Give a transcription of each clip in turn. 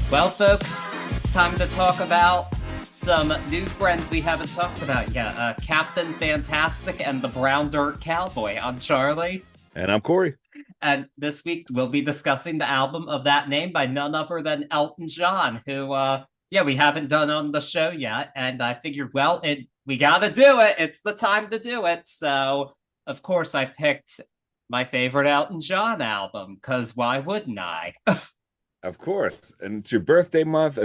Well, folks, it's time to talk about some new friends we haven't talked about yet. Captain Fantastic and the Brown Dirt Cowboy. I'm Charlie. And I'm Cory. And this week we'll be discussing the album of that name by none other than Elton John, who, we haven't done on the show yet. And I figured, we gotta do it. It's the time to do it. So, of course, I picked my favorite Elton John album, because why wouldn't I? Of course. And it's your birthday month,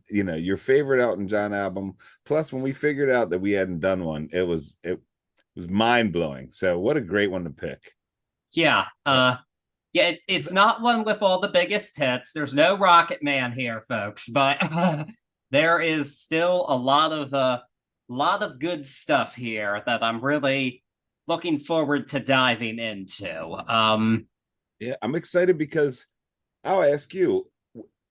your favorite Elton John album. Plus, when we figured out that we hadn't done one, it was mind-blowing. So what a great one to pick. It's not one with all the biggest hits. There's no Rocket Man here, folks, but there is still a lot of good stuff here that I'm really looking forward to diving into. I'm excited because I'll ask you,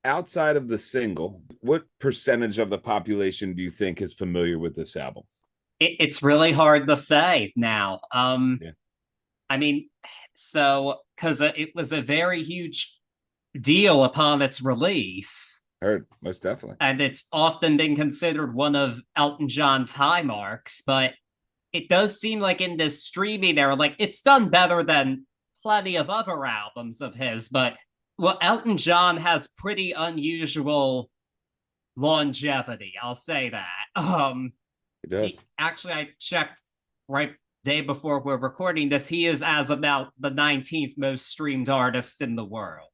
outside of the single, what percentage of the population do you think is familiar with this album? It's really hard to say now. I mean, because it was a very huge deal upon its release. Heard, most definitely. And it's often been considered one of Elton John's high marks, but it does seem like in this streaming era, like it's done better than plenty of other albums of his, but Elton John has pretty unusual longevity. I'll say that. It does. I checked right day before we're recording this. He is as about the 19th most streamed artist in the world.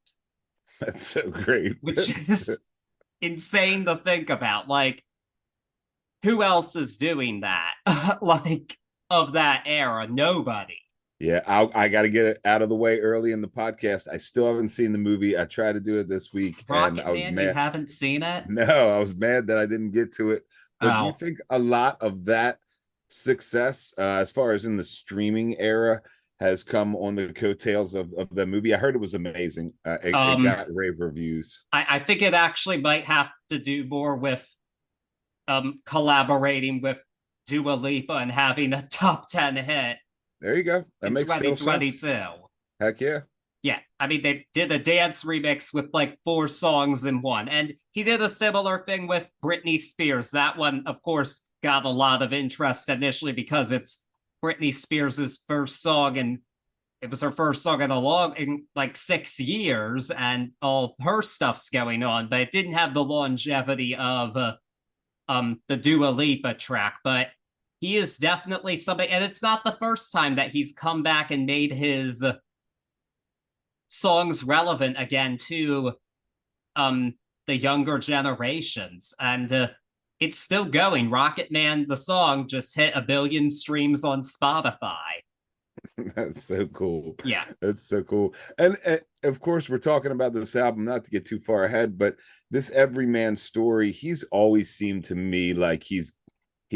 That's so great. Which is insane to think about. Like, who else is doing that? Like, of that era? Nobody. Yeah, I got to get it out of the way early in the podcast. I still haven't seen the movie. I tried to do it this week. Rocket Man, you haven't seen it? No, I was mad that I didn't get to it. But do you think a lot of that success, as far as in the streaming era, has come on the coattails of the movie? I heard it was amazing. It got rave reviews. I think it actually might have to do more with collaborating with Dua Lipa and having a top 10 hit. There you go. That makes 2022. Heck yeah. Yeah, I mean, they did a dance remix with like 4 songs in one. And he did a similar thing with Britney Spears. That one, of course, got a lot of interest initially because it's Britney Spears' first song, and it was her first song in like 6 years, and all her stuff's going on, but it didn't have the longevity of the Dua Lipa track. But he is definitely somebody, and it's not the first time that he's come back and made his songs relevant again to the younger generations, and it's still going. Rocket Man, the song, just hit 1 billion streams on Spotify. That's so cool. Yeah, that's so cool. And of course, we're talking about this album, not to get too far ahead, but this everyman story, he's always seemed to me like he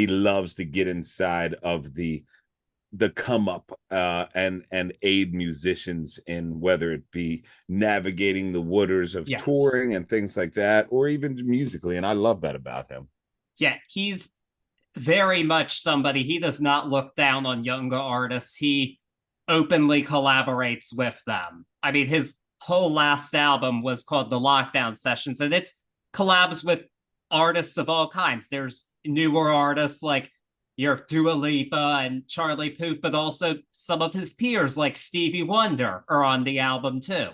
loves to get inside of the come up and aid musicians in, whether it be navigating the waters of touring and things like that, or even musically. And I love that about him. Yeah, he's very much somebody. He does not look down on younger artists. He openly collaborates with them. I mean, his whole last album was called The Lockdown Sessions, and it's collabs with artists of all kinds. There's newer artists like your Dua Lipa and Charlie Puth, but also some of his peers like Stevie Wonder are on the album too.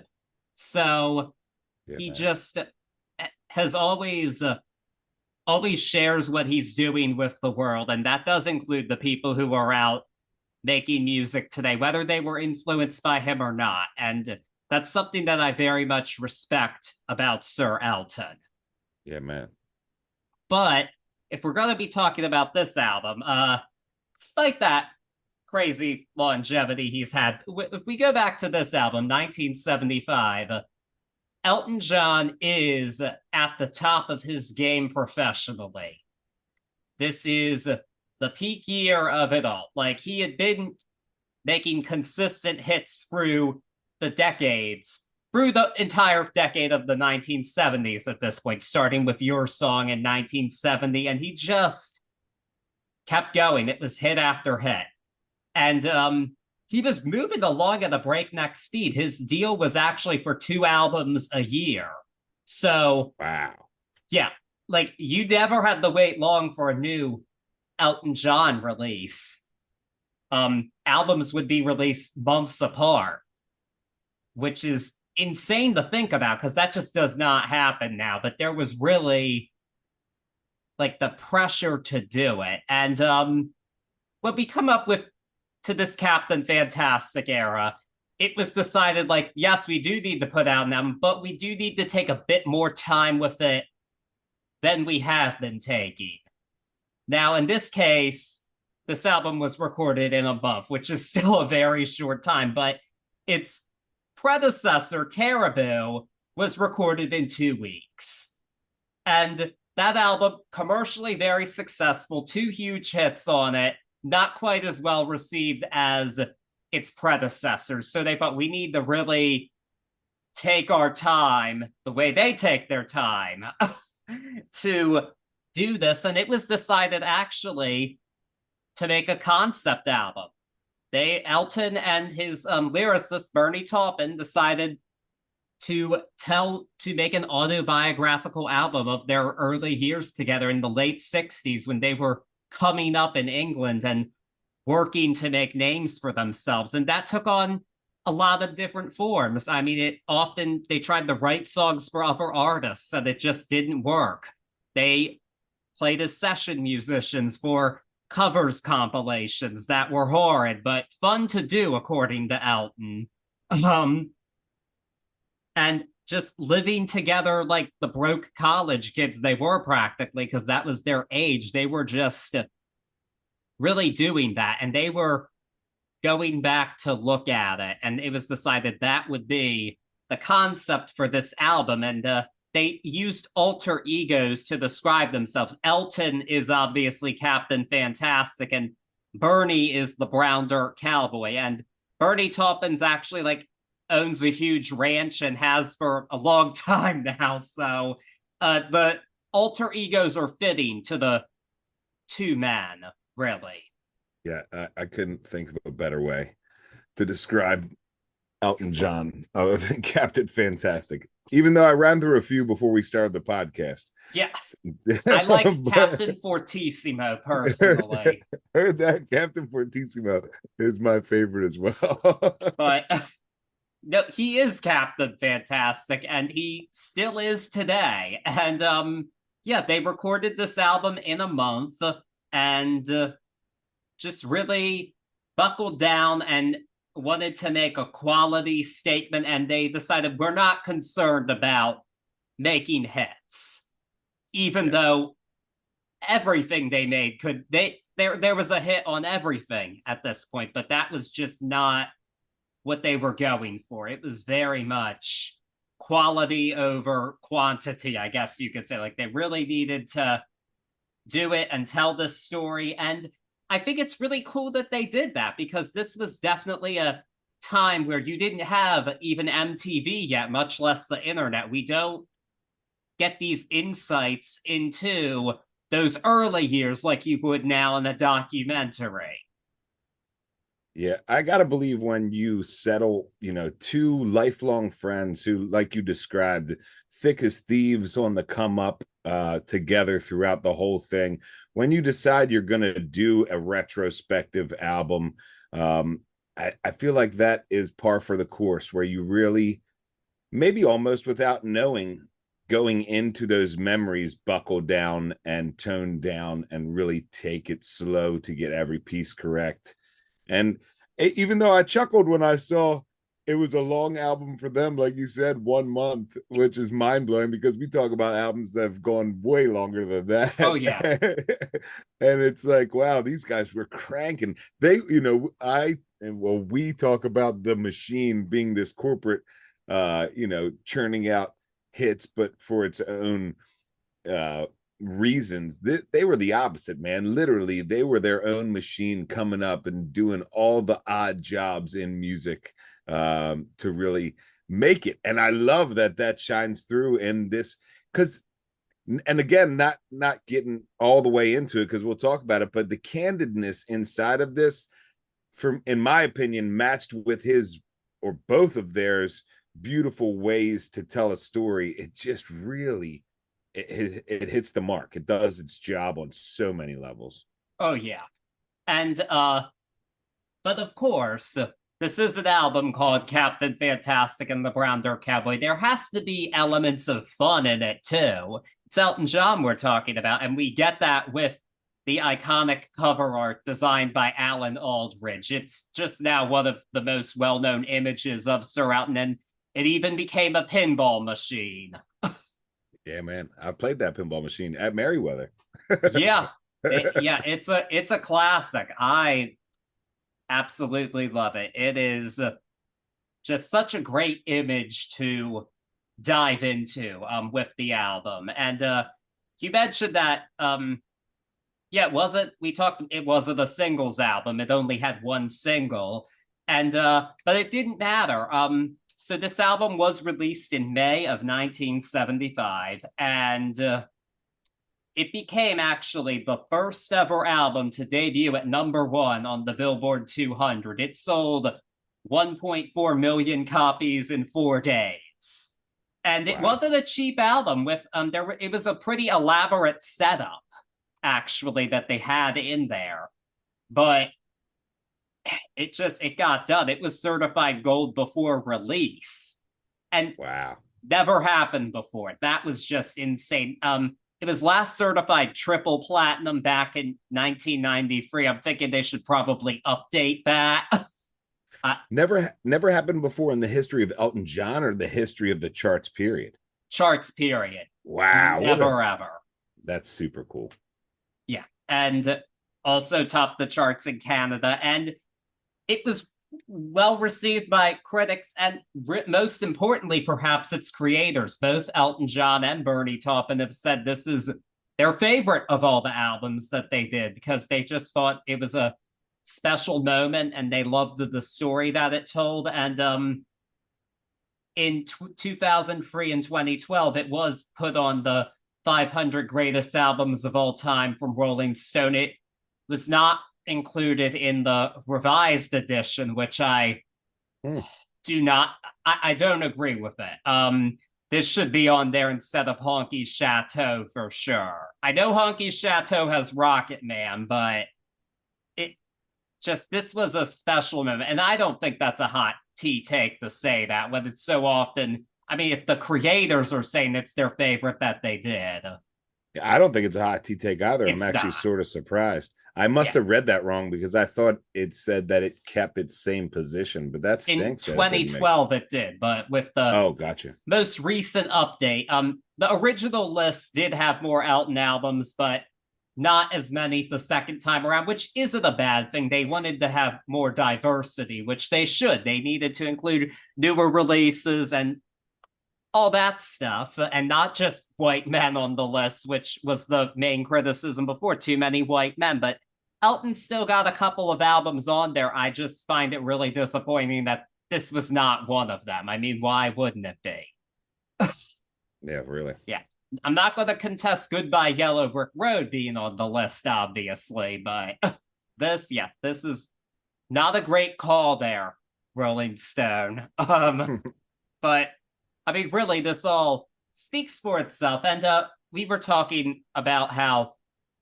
So he just has always shares what he's doing with the world, and that does include the people who are out making music today, whether they were influenced by him or not. And that's something that I very much respect about Sir Elton. Yeah, man. But if we're going to be talking about this album, despite that crazy longevity he's had, if we go back to this album, 1975, Elton John is at the top of his game professionally. This is the peak year of it all. Like, he had been making consistent hits through the decades, through the entire decade of the 1970s at this point, starting with Your Song in 1970, and he just kept going. It was hit after hit. And he was moving along at a breakneck speed. His deal was actually for 2 albums a year. So Wow. yeah, like you never had to wait long for a new Elton John release. Albums would be released months apart, which is insane to think about because that just does not happen now. But there was really like the pressure to do it. And what we come up with to this Captain Fantastic era, it was decided like, yes, we do need to put out an album, but we do need to take a bit more time with it than we have been taking. Now, in this case, this album was recorded in a month, which is still a very short time, but its predecessor, Caribou, was recorded in 2 weeks. And that album, commercially very successful, 2 huge hits on it, not quite as well received as its predecessors. So they thought we need to really take our time the way they take their time to do this. And it was decided actually to make a concept album. Elton and his lyricist Bernie Taupin decided to make an autobiographical album of their early years together in the late 60s when they were coming up in England and working to make names for themselves. And that took on a lot of different forms. I mean, they tried to write songs for other artists and it just didn't work. They played as session musicians for covers compilations that were horrid but fun to do, according to Elton. And just living together like the broke college kids they were practically, because that was their age. They were just really doing that, and they were going back to look at it, and it was decided that would be the concept for this album. And they used alter egos to describe themselves. Elton is obviously Captain Fantastic, and Bernie is the brown dirt cowboy. And Bernie Taupin's actually like owns a huge ranch and has for a long time now. So the alter egos are fitting to the two men, really. Yeah, I couldn't think of a better way to describe Elton John other than Captain Fantastic. Even though I ran through a few before we started the podcast. Yeah, I like Captain Fortissimo personally. Heard that Captain Fortissimo is my favorite as well. But no, he is Captain Fantastic, and he still is today. And yeah, they recorded this album in a month and just really buckled down and wanted to make a quality statement. And they decided we're not concerned about making hits, even though everything they made there was a hit on everything at this point, but that was just not what they were going for. It was very much quality over quantity, I guess you could say. Like they really needed to do it and tell this story. And I think it's really cool that they did that, because this was definitely a time where you didn't have even MTV yet, much less the internet. We don't get these insights into those early years like you would now in a documentary. Yeah, I gotta believe when you settle, two lifelong friends who, like you described, thick as thieves on the come up together throughout the whole thing. When you decide you're gonna do a retrospective album, I feel like that is par for the course, where you really, maybe almost without knowing, going into those memories, buckle down and tone down and really take it slow to get every piece correct. And even though I chuckled when I saw it was a long album for them, like you said, 1 month, which is mind blowing because we talk about albums that have gone way longer than that. Oh, yeah. And it's like, wow, these guys were cranking. We talk about the machine being this corporate, churning out hits, but for its own reasons. They were the opposite, man. Literally, they were their own machine, coming up and doing all the odd jobs in music to really make it. And I love that shines through in this, because, and again, not getting all the way into it because we'll talk about it, but the candidness inside of this, in my opinion, matched with his, or both of theirs, beautiful ways to tell a story. It just really it hits the mark. It does its job on so many levels. Oh yeah. And but of course, this is an album called Captain Fantastic and the Brown Dirt Cowboy. There has to be elements of fun in it too. It's Elton John we're talking about, and we get that with the iconic cover art designed by Alan Aldridge. It's just now one of the most well-known images of Sir Elton, and it even became a pinball machine. Yeah, man. I played that pinball machine at Merriweather. Yeah. It's a classic. I absolutely love it. It is just such a great image to dive into with the album. And you mentioned that yeah, it wasn't a singles album. It only had one single. And but it didn't matter. So this album was released in May of 1975, and it became actually the first ever album to debut at #1 on the Billboard 200. It sold 1.4 million copies in 4 days. And it wasn't a cheap album. It was a pretty elaborate setup, actually, that they had in there. But it got done. It was certified gold before release. And wow. Never happened before. That was just insane. It was last certified triple platinum back in 1993. I'm thinking they should probably update that. Never happened before in the history of Elton John or the history of the charts period. Charts period. Wow. Never ever. That's super cool. Yeah. And also topped the charts in Canada. And it was well received by critics and most importantly, perhaps its creators. Both Elton John and Bernie Taupin have said this is their favorite of all the albums that they did because they just thought it was a special moment and they loved the story that it told. And in 2003 and 2012, it was put on the 500 greatest albums of all time from Rolling Stone. It was not included in the revised edition, which I don't agree with it. This should be on there instead of Honky Chateau for sure. I know Honky Chateau has Rocket Man, but this was a special moment. And I don't think that's a hot tea take to say that when it's so often, I mean, if the creators are saying it's their favorite that they did. I don't think it's a hot tea take either. I'm actually sort of surprised. I must have read that wrong because I thought it said that it kept its same position, but that stinks. In 2012 it did, but with the gotcha. most recent update, the original list did have more Elton albums, but not as many the second time around, which isn't a bad thing. They wanted to have more diversity, which they should. They needed to include newer releases and all that stuff, and not just white men on the list, which was the main criticism before, too many white men. But Elton still got a couple of albums on there. I just find it really disappointing that this was not one of them. I mean, why wouldn't it be? Yeah, really. Yeah. I'm not going to contest Goodbye Yellow Brick Road being on the list, obviously, but this is not a great call there, Rolling Stone. But I mean, really, this all speaks for itself. And we were talking about how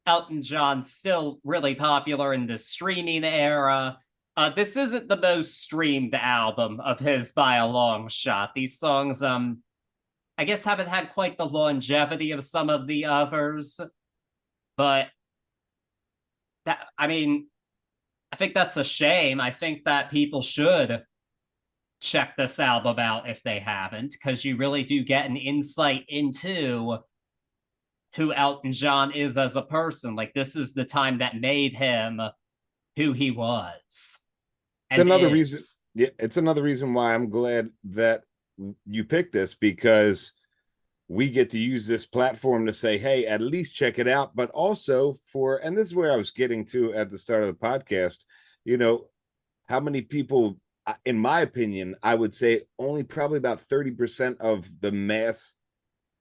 Elton John's still really popular in the streaming era. This isn't the most streamed album of his by a long shot. These songs, I guess, haven't had quite the longevity of some of the others. But I think that's a shame. I think that people should check this album out if they haven't, because you really do get an insight into who Elton John is as a person. Like, this is the time that made him who he was. It's another reason. Yeah, it's another reason why I'm glad that you picked this, because we get to use this platform to say, hey, at least check it out. But also and this is where I was getting to at the start of the podcast, how many people, in my opinion, I would say only probably about 30% of the mass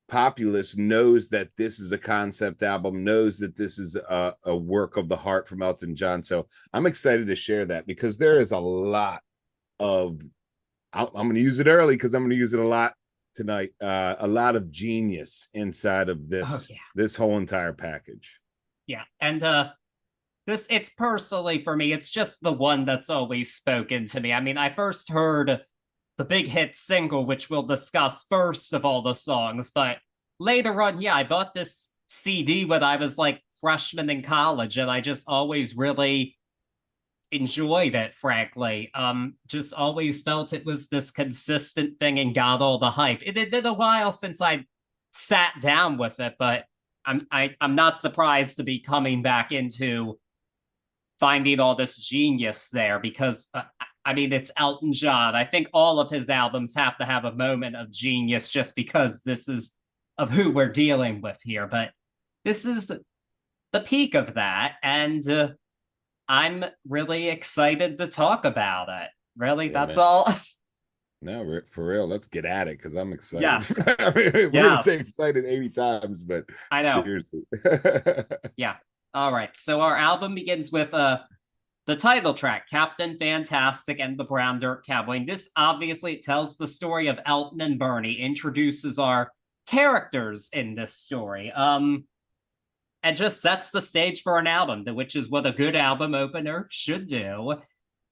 populace knows that this is a concept album, knows that this is a work of the heart from Elton John. So I'm excited to share that, because there is a lot of I'm going to use it early because I'm going to use it a lot tonight. A lot of genius inside of Oh this yeah. this whole entire package. Yeah. And this, it's personally for me, it's just the one that's always spoken to me. I mean, I first heard the big hit single, which we'll discuss first of all the songs, but later on, yeah, I bought this CD when I was like freshman in college, and I just always really enjoyed it, frankly. Just always felt it was this consistent thing and got all the hype. It had been a while since I sat down with it, but I'm not surprised to be coming back into finding all this genius there because I mean it's Elton John. I think all of his albums have to have a moment of genius just because this is of who we're dealing with here. But this is the peak of that, and I'm really excited to talk about it. Really, Yeah, that's man. all. No, for real. Let's get at it because I'm excited. Yes, I mean, we're gonna say yes, excited 80 times, but I know. seriously. Yeah. All right. So our album begins with the title track, Captain Fantastic and the Brown Dirt Cowboy. And this obviously tells the story of Elton and Bernie, introduces our characters in this story. And just sets the stage for an album, which is what a good album opener should do.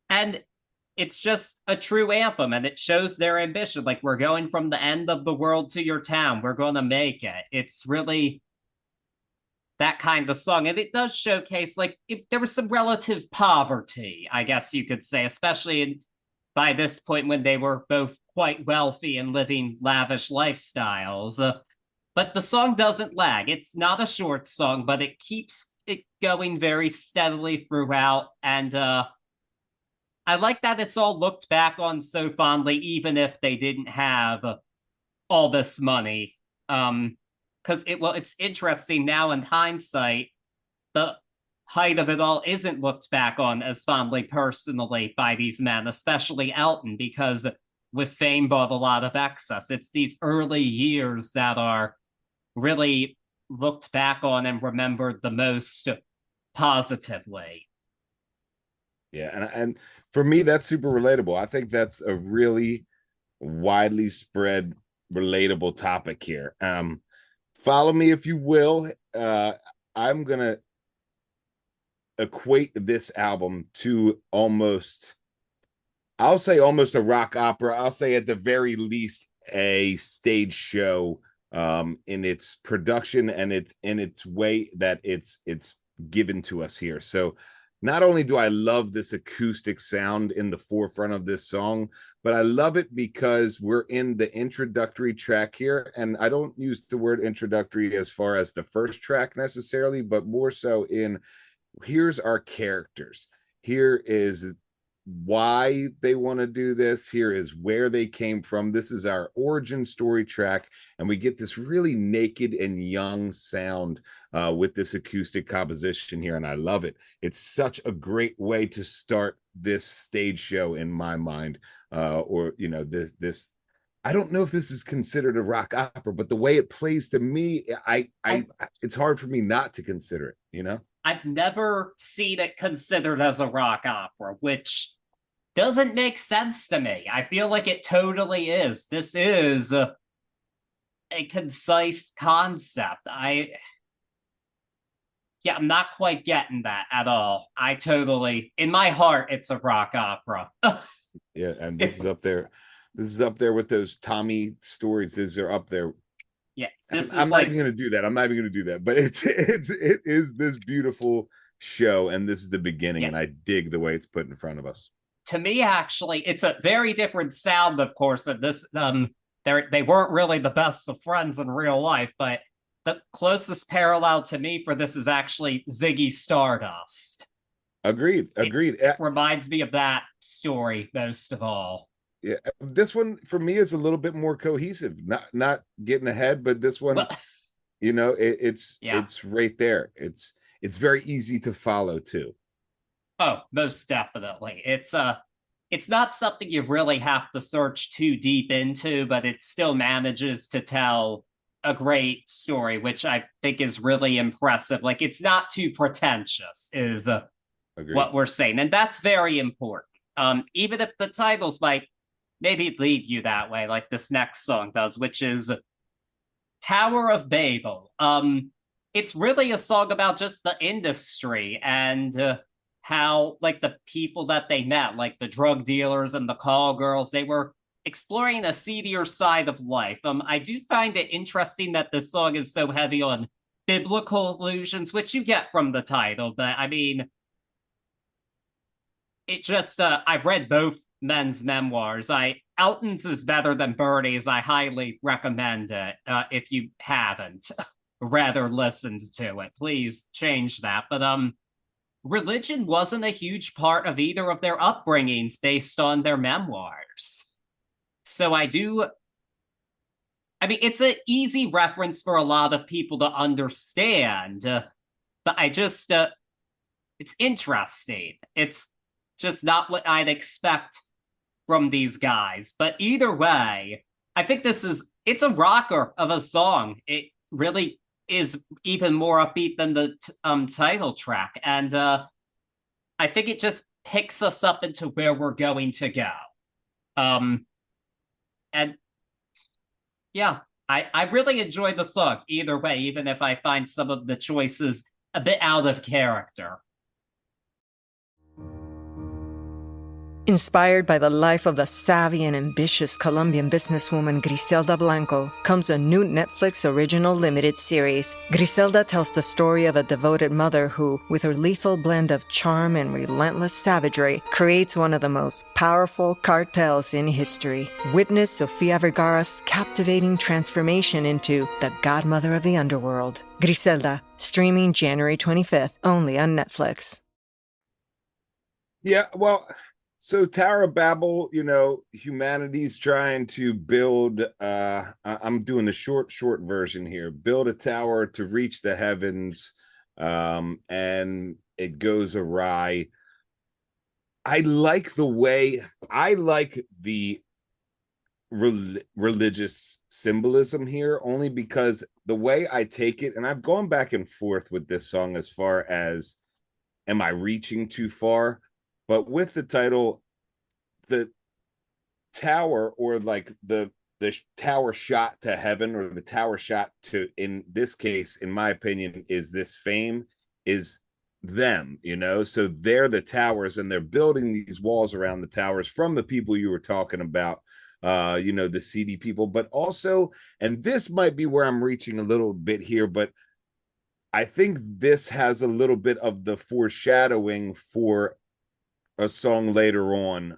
And it's just a true anthem, and it shows their ambition. Like, we're going from the end of the world to your town. We're going to make it. It's really that kind of song. And it does showcase, like, if there was some relative poverty, I guess you could say, especially by this point when they were both quite wealthy and living lavish lifestyles. But the song doesn't lag. It's not a short song, but it keeps it going very steadily throughout. And I like that it's all looked back on so fondly, even if they didn't have all this money. Because it's interesting now in hindsight, the height of it all isn't looked back on as fondly personally by these men, especially Elton, because with fame brought a lot of excess. It's these early years that are really looked back on and remembered the most positively. Yeah, and for me, that's super relatable. I think that's a really widely spread, relatable topic here. Follow me if you will. I'm gonna equate this album to almost, I'll say almost a rock opera. I'll say at the very least a stage show in its production and it's in its way that it's given to us here. So not only do I love this acoustic sound in the forefront of this song, but I love it because we're in the introductory track here. And I don't use the word introductory as far as the first track necessarily, but more so in here's our characters. Here is why they want to do this. Here is where they came from. This is our origin story track. And we get this really naked and young sound with this acoustic composition here. And I love it. It's such a great way to start this stage show in my mind. Or, you know, this, I don't know if this is considered a rock opera, but the way it plays to me, it's hard for me not to consider it, you know? I've never seen it considered as a rock opera, which doesn't make sense to me. I feel like it totally is. This is a concise concept. I'm not quite getting that at all. I totally, in my heart, it's a rock opera. Yeah, and this is up there. This is up there with those Tommy stories. These are up there. Yeah, I'm not even going to do that. I'm not even going to do that. But it is this beautiful show, and this is the beginning, and I dig the way it's put in front of us. To me, actually, it's a very different sound, of course. And this, they weren't really the best of friends in real life, but the closest parallel to me for this is actually Ziggy Stardust. Agreed. It reminds me of that story most of all. Yeah, this one for me is a little bit more cohesive. Not getting ahead, but this one, well, you know, it's right there. It's very easy to follow too. Oh, most definitely. It's not something you really have to search too deep into, but it still manages to tell a great story, which I think is really impressive. Like, it's not too pretentious, is what we're saying, and that's very important. Even if the titles might maybe lead you that way, like this next song does, which is Tower of Babel. It's really a song about just the industry and how, like, the people that they met, like the drug dealers and the call girls, they were exploring a seedier side of life. I do find it interesting that this song is so heavy on biblical allusions, which you get from the title, but I mean, it just I've read both men's memoirs. I Elton's is better than Bernie's. I highly recommend it. If you haven't rather listened to it, please change that. But religion wasn't a huge part of either of their upbringings based on their memoirs. So I mean, it's an easy reference for a lot of people to understand, but it's interesting. It's just not what I'd expect from these guys. But either way, I think it's a rocker of a song. It really is even more upbeat than the title track. And I think it just picks us up into where we're going to go. And yeah, I really enjoy the song either way, even if I find some of the choices a bit out of character. Inspired by the life of the savvy and ambitious Colombian businesswoman Griselda Blanco comes a new Netflix original limited series. Griselda tells the story of a devoted mother who, with her lethal blend of charm and relentless savagery, creates one of the most powerful cartels in history. Witness Sofia Vergara's captivating transformation into the godmother of the underworld. Griselda, streaming January 25th, only on Netflix. Yeah, well, so Tower of Babel, humanity's trying to build, I'm doing the short version here, build a tower to reach the heavens, and it goes awry. I like the religious symbolism here, only because the way I take it, and I've gone back and forth with this song as far as, am I reaching too far? But with the title, the tower, or like the tower shot to heaven, or the tower shot to, in this case, in my opinion, is this fame, is them, so they're the towers, and they're building these walls around the towers from the people you were talking about, the seedy people, but also, and this might be where I'm reaching a little bit here, but I think this has a little bit of the foreshadowing for a song later on,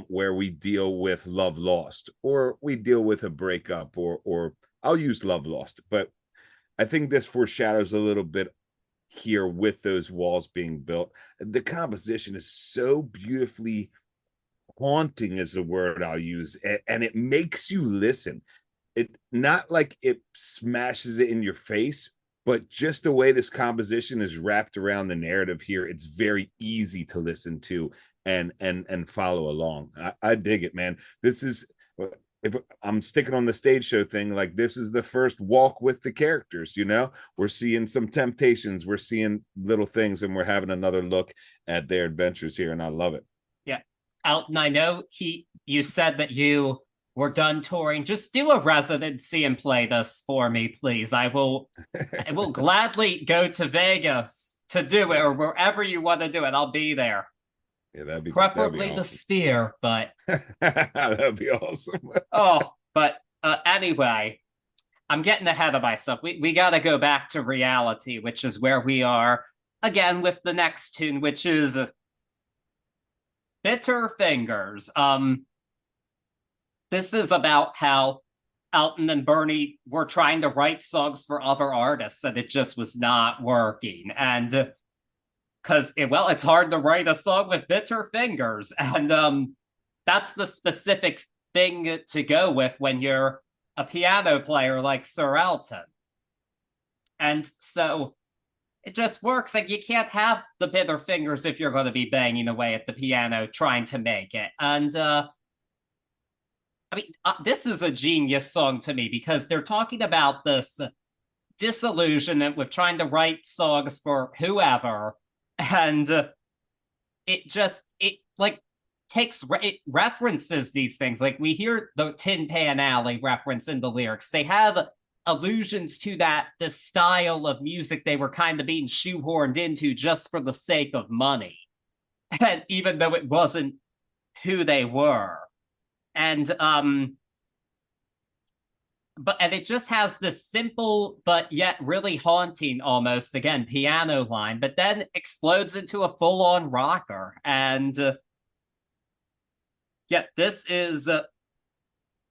where we deal with love lost, or we deal with a breakup, or I'll use love lost, but I think this foreshadows a little bit here with those walls being built. The composition is so beautifully haunting, is the word I'll use, and it makes you listen. It not like it smashes it in your face, but just the way this composition is wrapped around the narrative here, it's very easy to listen to and follow along. I dig it, man. This is, if I'm sticking on the stage show thing, like, this is the first walk with the characters, we're seeing some temptations, we're seeing little things, and we're having another look at their adventures here, and I love it. Yeah. Elton, I know you said that you were done touring. Just do a residency and play this for me, please. I will gladly go to Vegas to do it, or wherever you want to do it. I'll be there. Yeah, that'd be preferably awesome. The Sphere, but that'd be awesome. But anyway, I'm getting ahead of myself. We got to go back to reality, which is where we are again with the next tune, which is Bitter Fingers. This is about how Elton and Bernie were trying to write songs for other artists, and it just was not working. And because, it's hard to write a song with bitter fingers. And that's the specific thing to go with when you're a piano player like Sir Elton. And so it just works. Like, you can't have the bitter fingers if you're going to be banging away at the piano trying to make it. And this is a genius song to me, because they're talking about this disillusionment with trying to write songs for whoever, and it it references these things. Like we hear the Tin Pan Alley reference in the lyrics. They have allusions to the style of music they were kind of being shoehorned into just for the sake of money. And even though it wasn't who they were. And it just has this simple but yet really haunting almost, again, piano line, but then explodes into a full-on rocker. And this is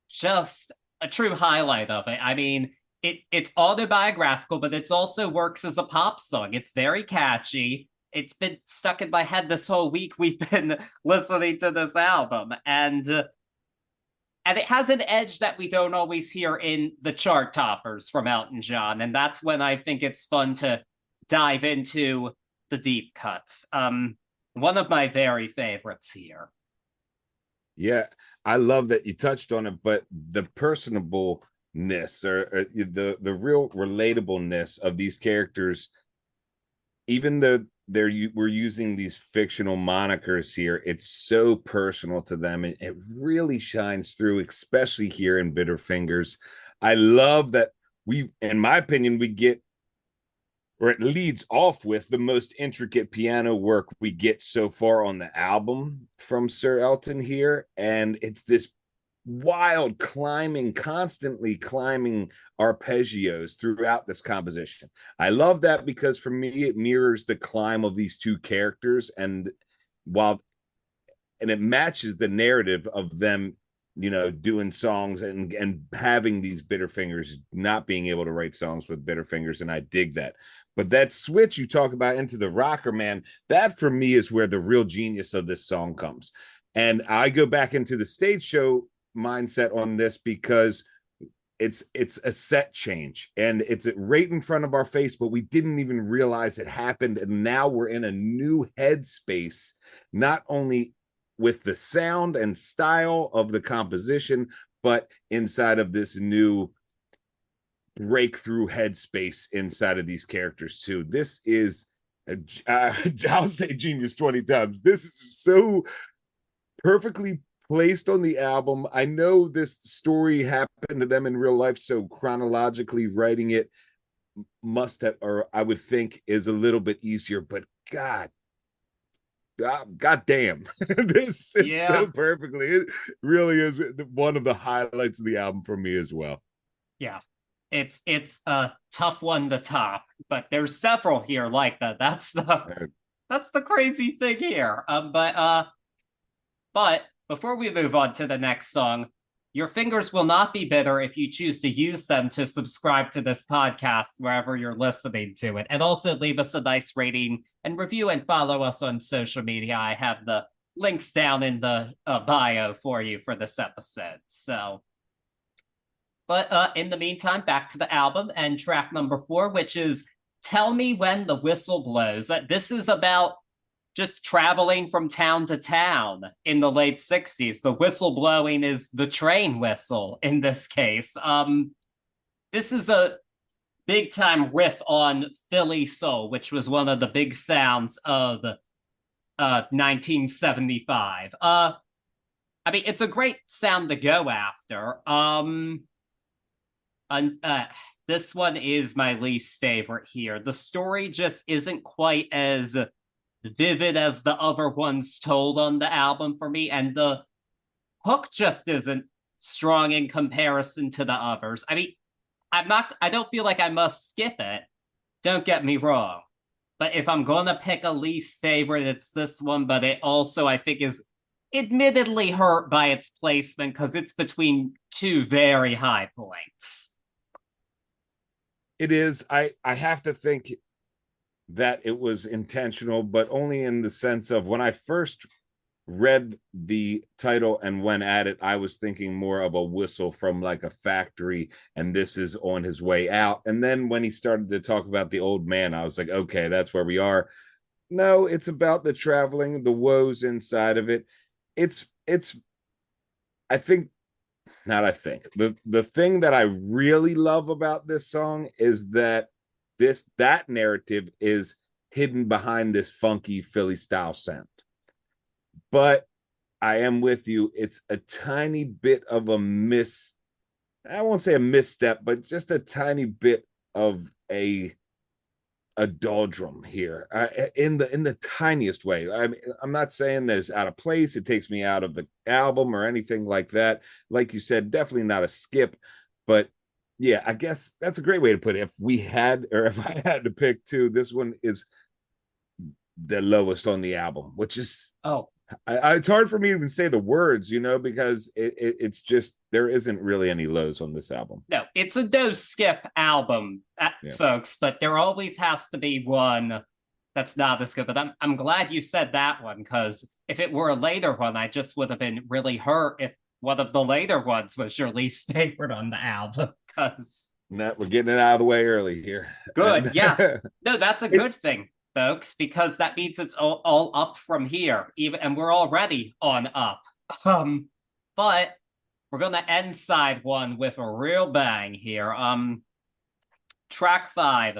just a true highlight of it. I mean, it's autobiographical, but it also works as a pop song. It's very catchy. It's been stuck in my head this whole week. We've been listening to this album, and it has an edge that we don't always hear in the chart toppers from Elton John, and that's when I think it's fun to dive into the deep cuts. One of my very favorites here. Yeah, I love that you touched on it, but the personableness or the real relatableness of these characters, even though we're using these fictional monikers here, it's so personal to them, and it really shines through, especially here in Bitter Fingers. I love that in my opinion, we get, or it leads off with, the most intricate piano work we get so far on the album from Sir Elton here. And it's this wild constantly climbing arpeggios throughout this composition. I love that because for me, it mirrors the climb of these two characters. And it matches the narrative of them, doing songs and having these bitter fingers, not being able to write songs with bitter fingers. And I dig that. But that switch you talk about into the rocker, man, that for me is where the real genius of this song comes. And I go back into the stage show mindset on this because it's a set change and it's right in front of our face, but we didn't even realize it happened. And now we're in a new headspace, not only with the sound and style of the composition, but inside of this new breakthrough headspace inside of these characters too. This is I'll say genius 20 times. This is so perfectly placed on the album. I know this story happened to them in real life, so chronologically writing it must have, or I would think, is a little bit easier, but God damn, this is so perfectly. It really is one of the highlights of the album for me as well. Yeah, it's a tough one to top, but there's several here like that. That's the crazy thing here. But before we move on to the next song, your fingers will not be bitter if you choose to use them to subscribe to this podcast wherever you're listening to it. And also leave us a nice rating and review and follow us on social media. I have the links down in the bio for you for this episode. But in the meantime, back to the album and track number 4, which is Tell Me When the Whistle Blows. This is about just traveling from town to town in the late 60s. The whistle blowing is the train whistle in this case. This is a big time riff on Philly soul, which was one of the big sounds of 1975. I mean, it's a great sound to go after. This one is my least favorite here. The story just isn't quite as vivid as the other ones told on the album for me, and the hook just isn't strong in comparison to the others. I mean, I don't feel like I must skip it, don't get me wrong, but if I'm gonna pick a least favorite, it's this one. But it also, I think, is admittedly hurt by its placement because it's between two very high points. It is. I have to think that it was intentional, but only in the sense of when I first read the title and went at it, I was thinking more of a whistle from like a factory, and this is on his way out. And then when he started to talk about the old man, I was like, okay, that's where we are. No, it's about the traveling, the woes inside of it. The thing that I really love about this song is that that narrative is hidden behind this funky Philly style sound. But I am with you. It's a tiny bit of a I won't say a misstep, but just a tiny bit of a doldrum here, in the tiniest way. I'm not saying that it's out of place. It takes me out of the album or anything like that. Like you said, definitely not a skip, but yeah, I guess that's a great way to put it. If I had to pick two, this one is the lowest on the album, which is Oh, it's hard for me to even say the words, because it's just there isn't really any lows on this album. no, it's a no skip album, Yeah. folks, but there always has to be one that's not as good. But I'm glad you said that one, because if it were a later one, I just would have been really hurt if one of the later ones was your least favorite on the album. Because We're getting it out of the way early here. good, yeah. No, that's a good thing, folks, because that means it's all up from here, and we're already on up. But we're gonna end side one with a real bang here. Track 5,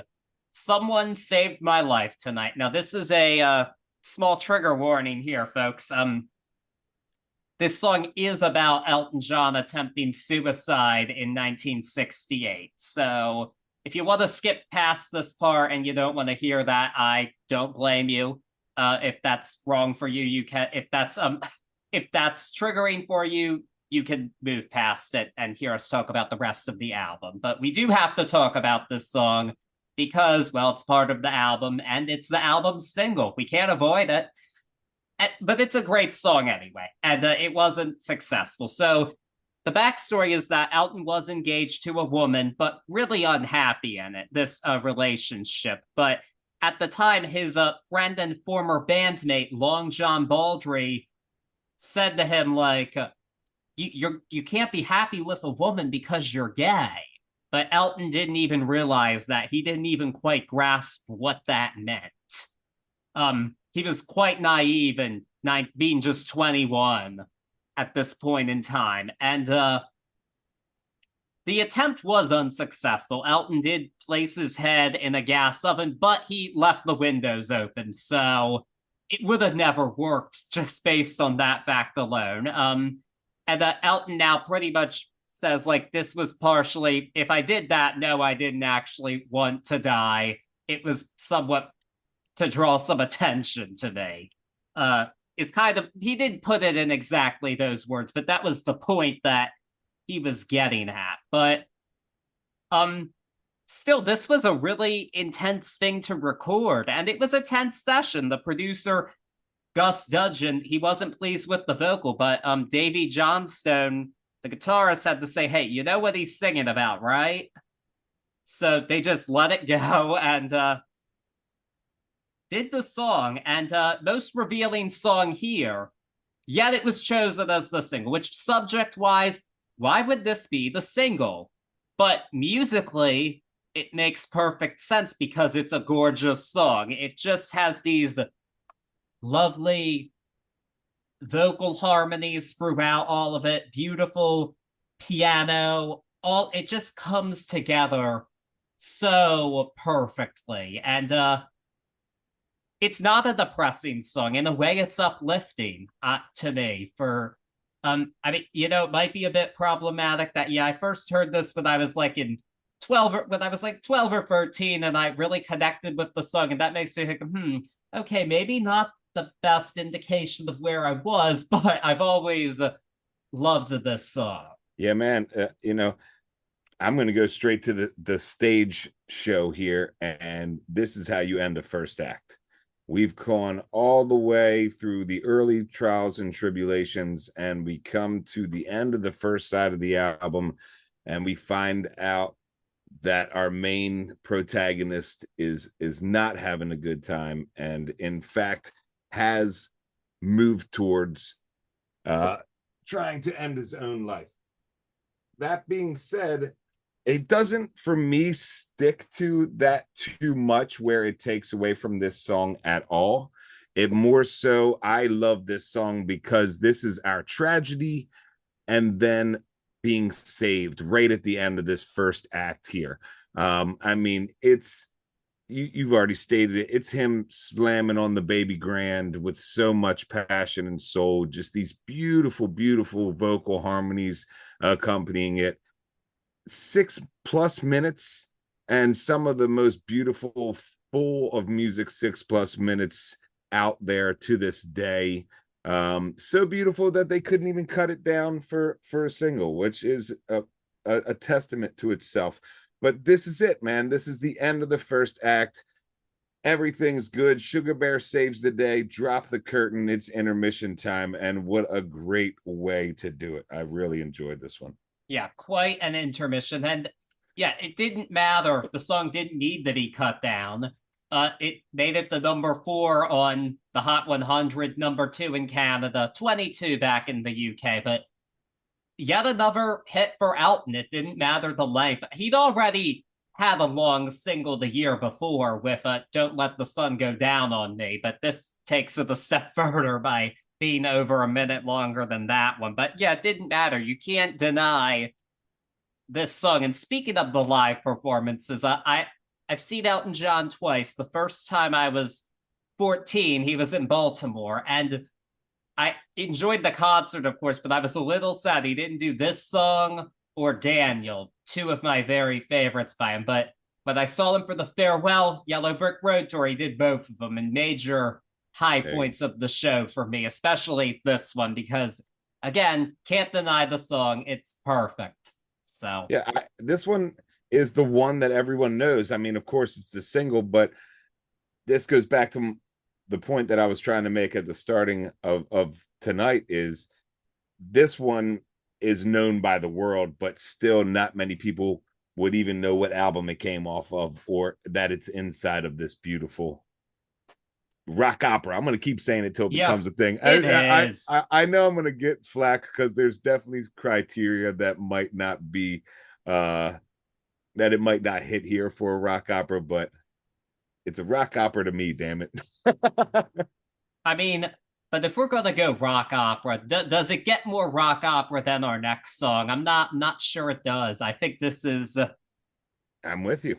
Someone Saved My Life Tonight. Now, this is a small trigger warning here, folks. This song is about Elton John attempting suicide in 1968. So if you want to skip past this part and you don't want to hear that, I don't blame you. If that's wrong for you, you can. If that's triggering for you, you can move past it and hear us talk about the rest of the album. But we do have to talk about this song because, well, it's part of the album and it's the album's single. We can't avoid it. But it's a great song anyway, and it wasn't successful. So the backstory is that Elton was engaged to a woman, but really unhappy in this relationship. But at the time, his friend and former bandmate, Long John Baldry, said to him, like, you can't be happy with a woman because you're gay. But Elton didn't even realize that. He didn't even quite grasp what that meant. He was quite naive and being just 21 at this point in time. And the attempt was unsuccessful. Elton did place his head in a gas oven, but he left the windows open. So it would have never worked just based on that fact alone. And Elton now pretty much says, like, this was partially, if I did that, no, I didn't actually want to die. It was somewhat to draw some attention to me. It's kind of, he didn't put it in exactly those words, but that was the point that he was getting at. But still, this was a really intense thing to record, and it was a tense session. The producer, Gus Dudgeon, he wasn't pleased with the vocal, but Davy Johnstone, the guitarist, had to say, hey, you know what he's singing about, right? So they just let it go and did the song, and most revealing song here, yet it was chosen as the single, which subject-wise, why would this be the single? But musically, it makes perfect sense because it's a gorgeous song. It just has these lovely vocal harmonies throughout all of it, beautiful piano, it just comes together so perfectly. And it's not a depressing song. In a way, it's uplifting to me. I mean, it might be a bit problematic that, I first heard this when I was like 12 or 13, and I really connected with the song, and that makes me think, okay, maybe not the best indication of where I was, but I've always loved this song. Yeah, man. I'm going to go straight to the stage show here, and this is how you end the first act. We've gone all the way through the early trials and tribulations, and we come to the end of the first side of the album, and we find out that our main protagonist is not having a good time, and in fact has moved towards trying to end his own life. That being said, it doesn't, for me, stick to that too much where it takes away from this song at all. It more so, I love this song because this is our tragedy and then being saved right at the end of this first act here. I mean, it's, you've already stated it. It's him slamming on the baby grand with so much passion and soul. Just these beautiful, beautiful vocal harmonies accompanying it. 6+ minutes, and some of the most beautiful, full of music 6+ minutes out there to this day. So beautiful that they couldn't even cut it down for a single, which is a testament to itself. But this is it, man. This is the end of the first act. Everything's good. Sugar Bear saves the day. Drop the curtain. It's intermission time. And what a great way to do it. I really enjoyed this one. Yeah, quite an intermission. And yeah, it didn't matter. The song didn't need to be cut down. It made it the number 4 on the Hot 100, number 2 in Canada, 22 back in the UK. But yet another hit for Elton. It didn't matter the length. He'd already had a long single the year before with Don't Let the Sun Go Down on Me, but this takes it a step further by being over a minute longer than that one. But yeah, it didn't matter. You can't deny this song. And speaking of the live performances, I've seen Elton John twice. The first time I was 14, he was in Baltimore, and I enjoyed the concert, of course, but I was a little sad he didn't do this song or Daniel, 2 of my very favorites by him. But I saw him for the farewell Yellow Brick Road tour. He did both of them, and major high points of the show for me, especially this one, because again, can't deny the song. It's perfect. So yeah, this one is the one that everyone knows. I mean, of course, it's a single, but this goes back to the point that I was trying to make at the starting of tonight is this one is known by the world, but still not many people would even know what album it came off of or that it's inside of this beautiful rock opera. I'm going to keep saying it till it becomes a thing. I know I'm going to get flack because there's definitely criteria that might not be that it might not hit here for a rock opera, but it's a rock opera to me, damn it. I mean, but if we're going to go rock opera, does it get more rock opera than our next song? I'm not sure it does. I think this is I'm with you.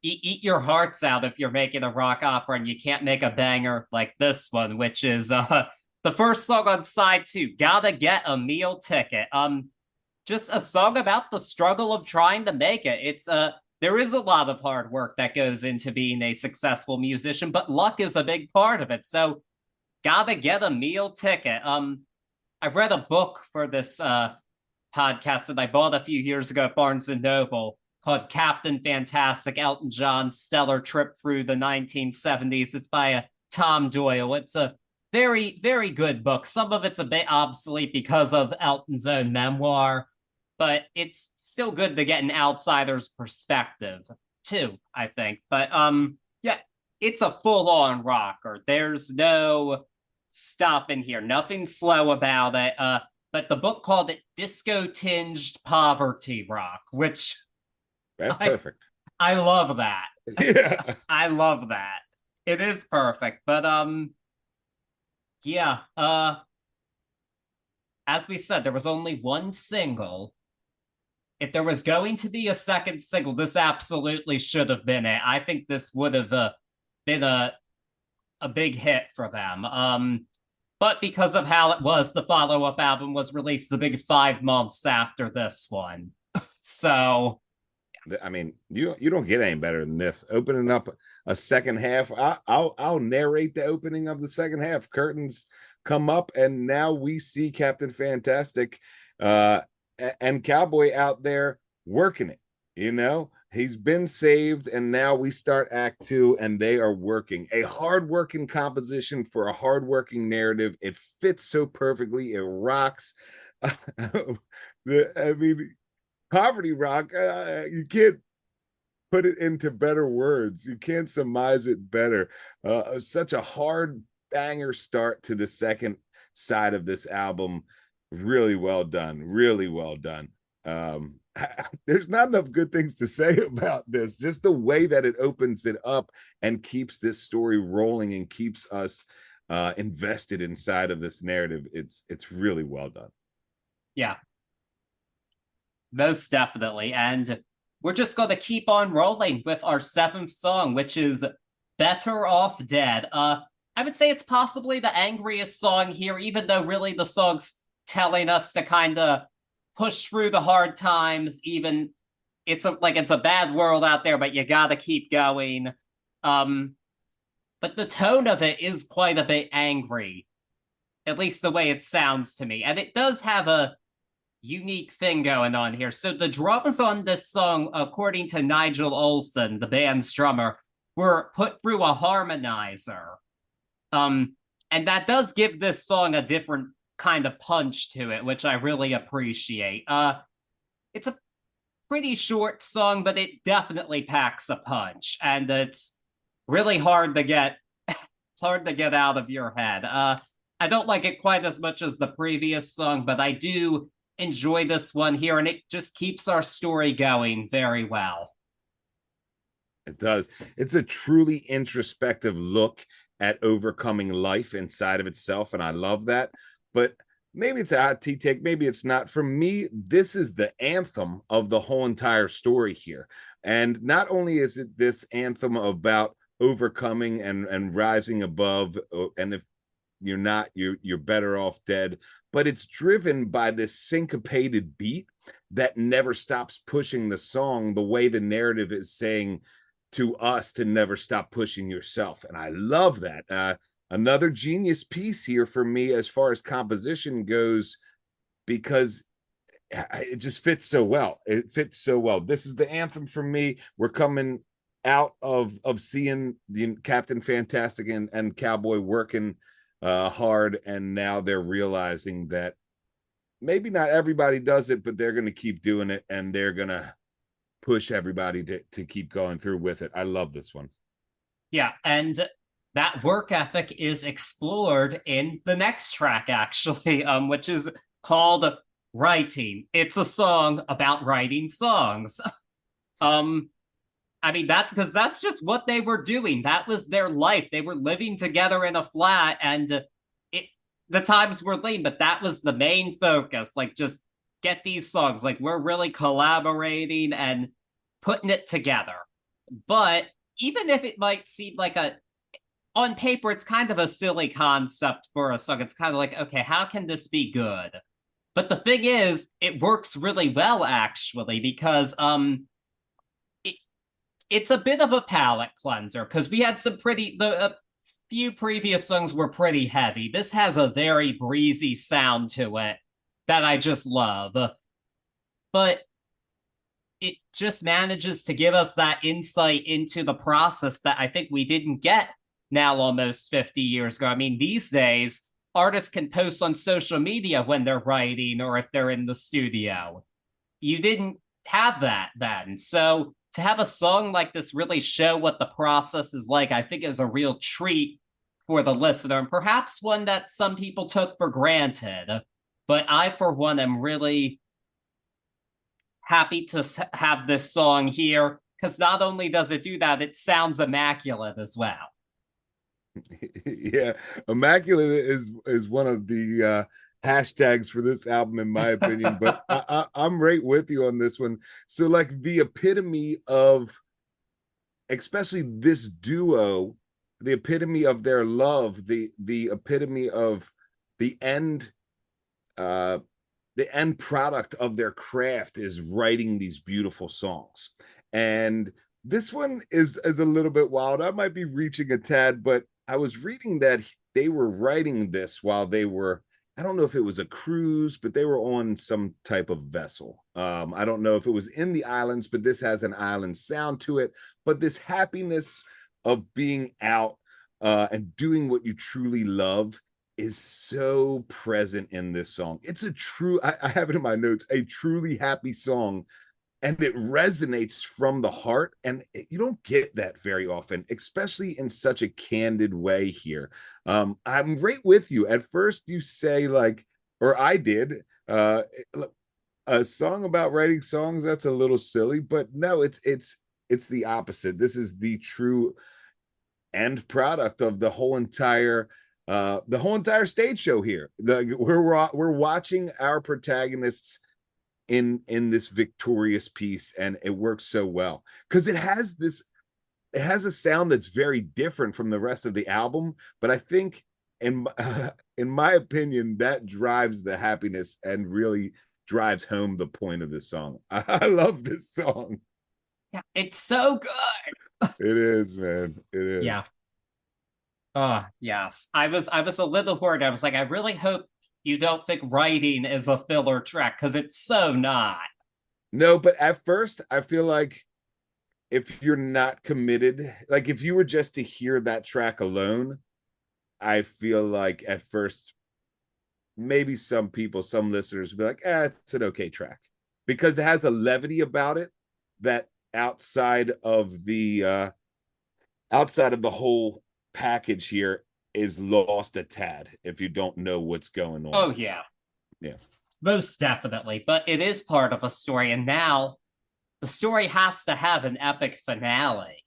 Eat your hearts out if you're making a rock opera and you can't make a banger like this one, which is the first song on side 2, Gotta Get a Meal Ticket. Just a song about the struggle of trying to make it. It's there is a lot of hard work that goes into being a successful musician, but luck is a big part of it. So gotta get a meal ticket. I read a book for this podcast that I bought a few years ago at Barnes & Noble called Captain Fantastic, Elton John's Stellar Trip Through the 1970s. It's by Tom Doyle. It's a very, very good book. Some of it's a bit obsolete because of Elton's own memoir, but it's still good to get an outsider's perspective too, I think. But yeah, it's a full-on rocker. There's no stopping here, nothing slow about it. But the book called it Disco-Tinged Poverty Rock, which that's perfect. I love that. Yeah. I love that. It is perfect. But yeah, as we said, there was only one single. If there was going to be a second single, this absolutely should have been it. I think this would have been a big hit for them. But because of how it was, the follow-up album was released a big 5 months after this one. So, I mean, you don't get any better than this. Opening up a second half, I'll narrate the opening of the second half. Curtains come up, and now we see Captain Fantastic and Cowboy out there working it. You know, he's been saved, and now we start Act 2, and they are working. A hardworking composition for a hardworking narrative. It fits so perfectly. It rocks. I mean, poverty rock, you can't put it into better words. You can't surmise it better. Such a hard banger start to the second side of this album. Really well done. Really well done. There's not enough good things to say about this. Just the way that it opens it up and keeps this story rolling and keeps us invested inside of this narrative. It's really well done. Yeah. Most definitely. And we're just going to keep on rolling with our seventh song, which is Better Off Dead. I would say it's possibly the angriest song here, even though really the song's telling us to kind of push through the hard times, even it's a bad world out there, but you gotta keep going. But the tone of it is quite a bit angry, at least the way it sounds to me. And it does have a unique thing going on here. So the drums on this song, according to Nigel Olsson, the band's drummer, were put through a harmonizer. And that does give this song a different kind of punch to it, which I really appreciate. It's a pretty short song, but it definitely packs a punch, and it's really hard to get. It's hard to get out of your head. I don't like it quite as much as the previous song, but I do enjoy this one here, and it just keeps our story going very well. It does. It's a truly introspective look at overcoming life inside of itself, and I love that. But maybe it's a hot tea take, maybe it's not. For me, this is the anthem of the whole entire story here. And not only is it this anthem about overcoming and rising above, and if you're not, you're better off dead, but it's driven by this syncopated beat that never stops pushing the song, the way the narrative is saying to us to never stop pushing yourself. And I love that. Another genius piece here for me as far as composition goes, because it just fits so well. It fits so well. This is the anthem for me. We're coming out of seeing the Captain Fantastic and Cowboy working hard, and now they're realizing that maybe not everybody does it, but they're going to keep doing it, and they're going to push everybody to keep going through with it. I love this one. Yeah, and that work ethic is explored in the next track, actually, which is called Writing. It's a song about writing songs. I mean, that's just what they were doing. That was their life. They were living together in a flat, and the times were lean, but that was the main focus. Like, just get these songs. Like, we're really collaborating and putting it together. But even if it might seem like on paper, it's kind of a silly concept for a song. It's kind of like, okay, how can this be good? But the thing is, it works really well, actually, because it's a bit of a palate cleanser, because we had a few previous songs were pretty heavy. This has a very breezy sound to it that I just love. But it just manages to give us that insight into the process that I think we didn't get now almost 50 years ago. I mean, these days, artists can post on social media when they're writing or if they're in the studio. You didn't have that then. So to have a song like this really show what the process is like, I think is a real treat for the listener, and perhaps one that some people took for granted. But I, for one, am really happy to have this song here, because not only does it do that, it sounds immaculate as well. Yeah, immaculate is one of the hashtags for this album, in my opinion. But I'm right with you on this one. So, like, the epitome of, especially this duo, the epitome of their love, the epitome of the end product of their craft is writing these beautiful songs. And this one is a little bit wild. I might be reaching a tad, but I was reading that they were writing this while they were, I don't know if it was a cruise, but they were on some type of vessel. I don't know if it was in the islands, but this has an island sound to it. But this happiness of being out and doing what you truly love is so present in this song. It's a true, I have it in my notes, a truly happy song. And it resonates from the heart. And you don't get that very often, especially in such a candid way here. I'm right with you. At first you say, like, or I did, a song about writing songs, that's a little silly, but no, it's the opposite. This is the true end product of the whole entire stage show here. We're watching our protagonists in this victorious piece, and it works so well because it has a sound that's very different from the rest of the album, but I think in my opinion that drives the happiness and really drives home the point of this song. I love this song. Yeah, it's so good. It is, man. It is. Yeah. Oh, yes. I was a little worried. I was like, I really hope you don't think writing is a filler track, because it's so not. No, but at first I feel like if you're not committed, like if you were just to hear that track alone, I feel like at first maybe some listeners would be like, it's an okay track, because it has a levity about it that outside of the whole package here is lost a tad if you don't know what's going on. Oh yeah. Yeah. Most definitely. But it is part of a story, and now the story has to have an epic finale.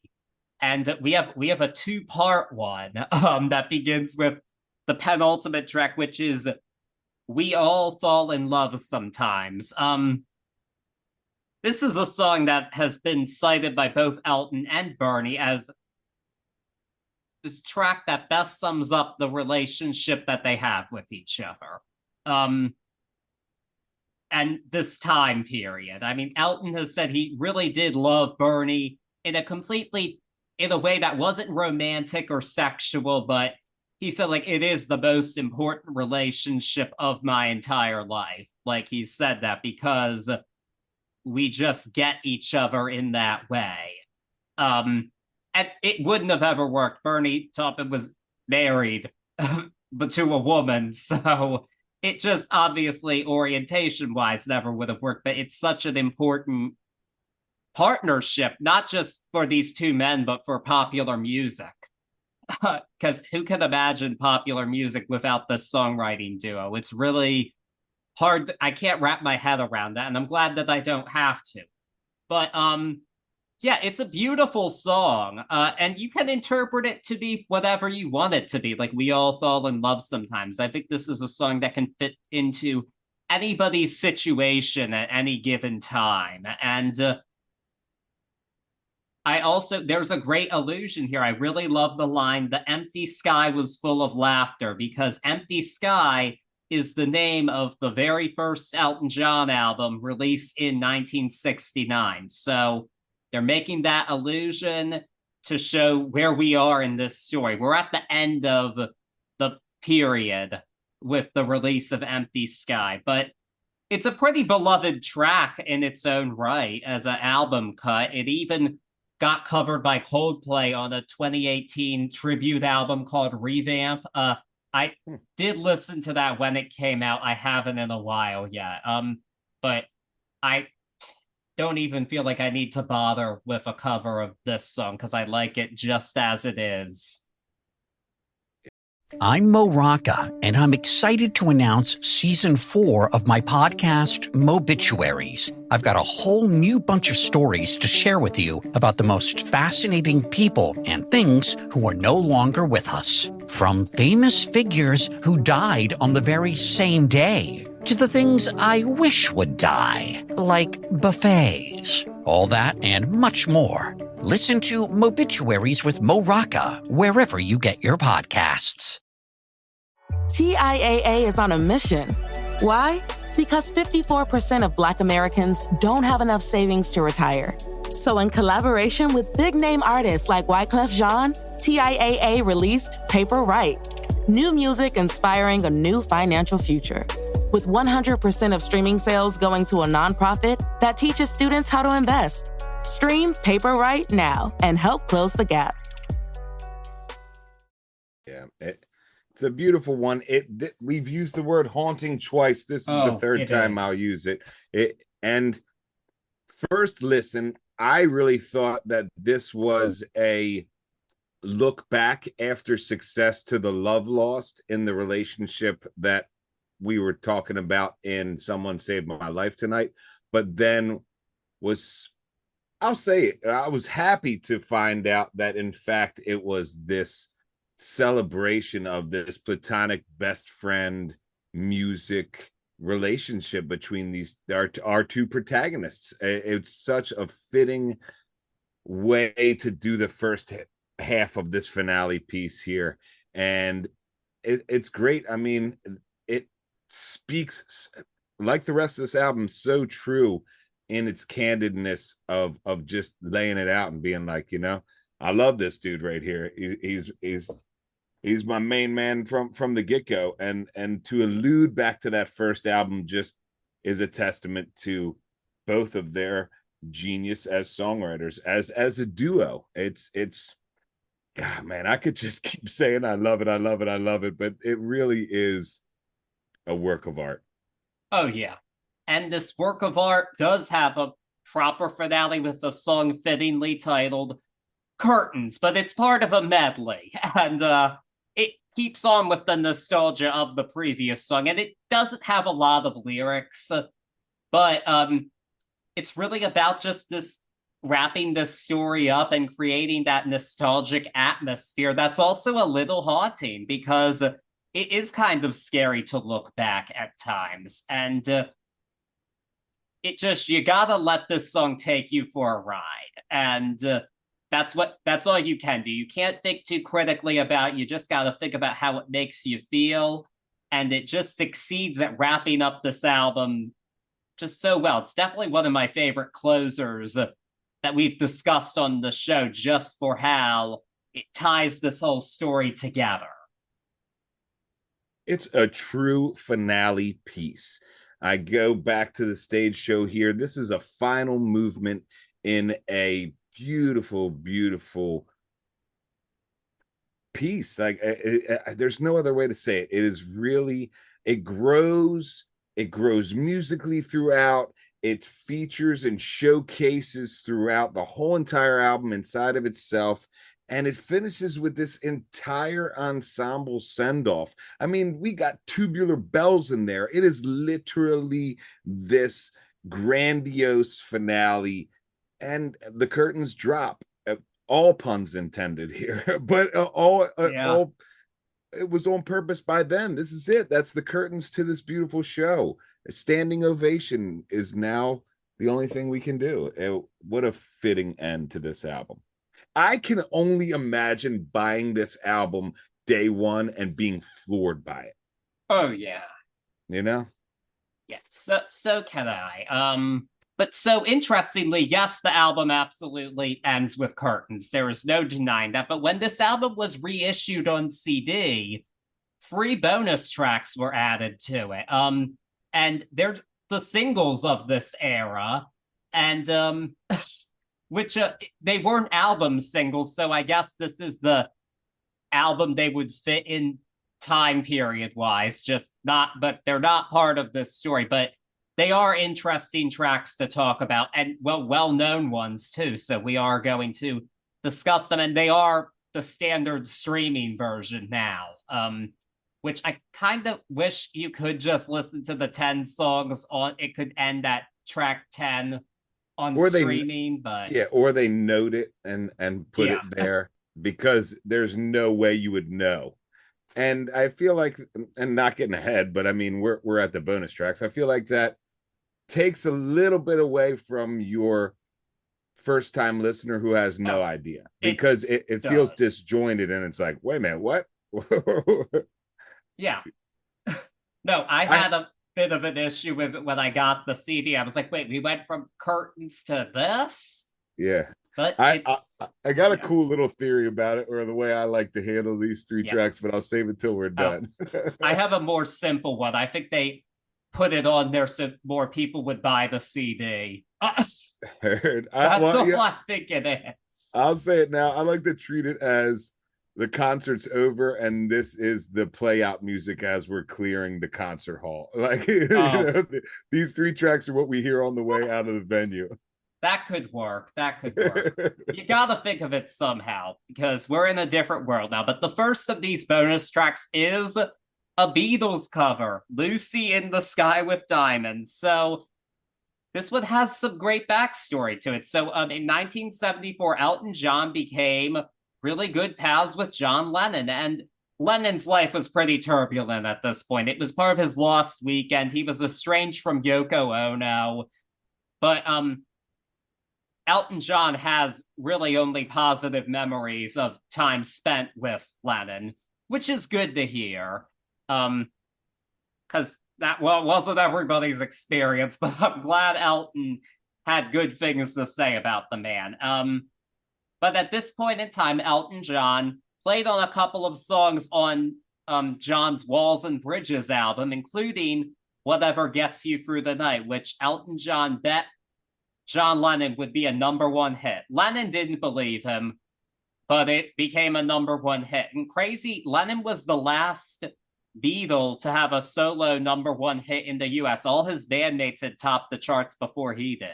And we have a 2-part one that begins with the penultimate track, which is We All Fall in Love Sometimes. This is a song that has been cited by both Elton and Bernie as the track that best sums up the relationship that they have with each other. And this time period. I mean, Elton has said he really did love Bernie in a way that wasn't romantic or sexual, but he said, like, it is the most important relationship of my entire life. Like, he said that because we just get each other in that way. And it wouldn't have ever worked. Bernie Taupin was married but to a woman, so it just obviously orientation-wise never would have worked, but it's such an important partnership, not just for these two men, but for popular music. Because who can imagine popular music without this songwriting duo? It's really hard. I can't wrap my head around that, and I'm glad that I don't have to. But yeah, it's a beautiful song, and you can interpret it to be whatever you want it to be. Like, we all fall in love sometimes. I think this is a song that can fit into anybody's situation at any given time. And there's a great allusion here. I really love the line, "The empty sky was full of laughter," because Empty Sky is the name of the very first Elton John album released in 1969. So they're making that allusion to show where we are in this story. We're at the end of the period with the release of Empty Sky, but it's a pretty beloved track in its own right as an album cut. It even got covered by Coldplay on a 2018 tribute album called Revamp. I did listen to that when it came out. I haven't in a while yet. But I don't even feel like I need to bother with a cover of this song because I like it just as it is. I'm Mo Rocca, and I'm excited to announce Season 4 of my podcast, Mobituaries. I've got a whole new bunch of stories to share with you about the most fascinating people and things who are no longer with us. From famous figures who died on the very same day, to the things I wish would die, like buffets. All that and much more. Listen to Mobituaries with Mo Rocca wherever you get your podcasts. TIAA is on a mission. Why? Because 54% of Black Americans don't have enough savings to retire. So in collaboration with big-name artists like Wyclef Jean, TIAA released Paper Right. New music inspiring a new financial future. With 100% of streaming sales going to a nonprofit that teaches students how to invest. Stream Paper Right now and help close the gap. Yeah, it's a beautiful one. We've used the word haunting twice. This is the third time I'll use it. And first listen, I really thought that this was a look back after success to the love lost in the relationship that we were talking about in Someone Saved My Life Tonight. But then I'll say it, I was happy to find out that in fact it was this celebration of this platonic best friend music relationship between our two protagonists. It's such a fitting way to do the first half of this finale piece here, and it's great. I mean, it speaks, like the rest of this album, so true in its candidness of just laying it out and being like, I love this dude right here. He's my main man from the get-go, and to allude back to that first album just is a testament to both of their genius as songwriters, as a duo. It's God, man, I could just keep saying I love it, but it really is a work of art. Oh yeah, and this work of art does have a proper finale with a song fittingly titled Curtains, but it's part of a medley, and it keeps on with the nostalgia of the previous song, and it doesn't have a lot of lyrics, but it's really about just this wrapping this story up and creating that nostalgic atmosphere that's also a little haunting, because it is kind of scary to look back at times, and you gotta let this song take you for a ride, and that's all you can do. You can't think too critically about it. You just got to think about how it makes you feel. And it just succeeds at wrapping up this album just so well. It's definitely one of my favorite closers that we've discussed on the show, just for how it ties this whole story together. It's a true finale piece. I go back to the stage show here. This is a final movement in a beautiful piece. Like, there's no other way to say it. It is really, it grows musically throughout. It features and showcases throughout the whole entire album inside of itself, and it finishes with this entire ensemble send-off. I mean, we got Tubular Bells in there. It is literally this grandiose finale. And the curtains drop. All puns intended here, but all it was on purpose by then. This is it. That's the curtains to this beautiful show. A standing ovation is now the only thing we can do. What a fitting end to this album. I can only imagine buying this album day one and being floored by it. Oh yeah. Yeah. So can I. But so interestingly, yes, the album absolutely ends with curtains. There is no denying that. But when this album was reissued on CD, 3 bonus tracks were added to it. And they're the singles of this era, and which they weren't album singles. So I guess this is the album they would fit in time period wise. But they're not part of this story. But they are interesting tracks to talk about, and well-known ones too. So we are going to discuss them, and they are the standard streaming version now, which I kind of wish you could just listen to the 10 songs on. It could end at track 10 on streaming, but or they note it and put it there, because there's no way you would know. And I feel like, and not getting ahead, but I mean, we're at the bonus tracks. I feel like that takes a little bit away from your first time listener who has no idea, because it feels disjointed, and it's like, wait a minute, what? Yeah. No, I had a bit of an issue with it when I got the CD. I was like, wait, we went from curtains to this? Yeah. But I got a cool little theory about it, or the way I like to handle these 3 tracks, but I'll save it till we're done. I have a more simple one. I think they put it on there so more people would buy the CD. That's all I think it is. I'll say it now. I like to treat it as the concert's over, and this is the play out music as we're clearing the concert hall. Like, these 3 tracks are what we hear on the way out of the venue. That could work. You gotta think of it somehow, because we're in a different world now. But the first of these bonus tracks is a Beatles cover, Lucy in the Sky with Diamonds. So this one has some great backstory to it. So in 1974, Elton John became really good pals with John Lennon, and Lennon's life was pretty turbulent at this point. It was part of his lost weekend. He was estranged from Yoko Ono, but Elton John has really only positive memories of time spent with Lennon, which is good to hear. Because that wasn't everybody's experience, but I'm glad Elton had good things to say about the man. But at this point in time, Elton John played on a couple of songs on John's Walls and Bridges album, including Whatever Gets You Through the Night, which Elton John bet John Lennon would be a #1 hit. Lennon didn't believe him, but it became a #1 hit. And crazy, Lennon was the last Beatle to have a solo #1 hit in the US. All his bandmates had topped the charts before he did.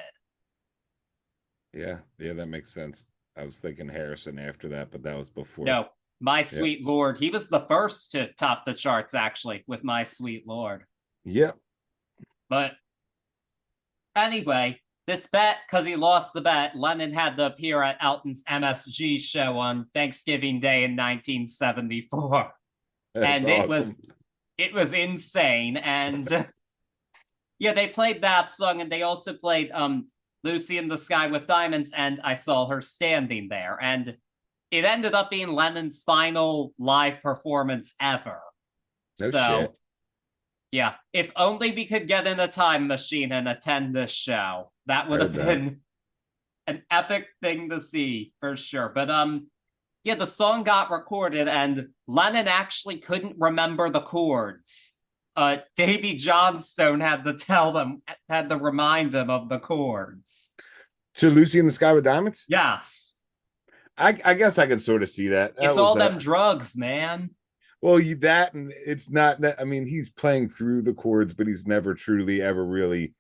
Yeah, that makes sense. I was thinking Harrison after that, but that was before. No, My Sweet Lord. He was the first to top the charts, actually, with My Sweet Lord. Yep. But anyway, this bet, because he lost the bet, Lennon had to appear at Elton's MSG show on Thanksgiving Day in 1974. That's and awesome. it was insane. And yeah, they played that song, and they also played Lucy in the Sky with Diamonds and I Saw Her Standing There. And it ended up being Lennon's final live performance ever. No shit. Yeah, if only we could get in a time machine and attend this show. That would have been an epic thing to see for sure. But yeah, the song got recorded and Lennon actually couldn't remember the chords. Davy Johnstone had to remind him of the chords. To Lucy in the Sky with Diamonds? Yes. I guess I could sort of see that. It's all them drugs, man. Well, that, and it's not that. I mean, he's playing through the chords, but he's never truly ever really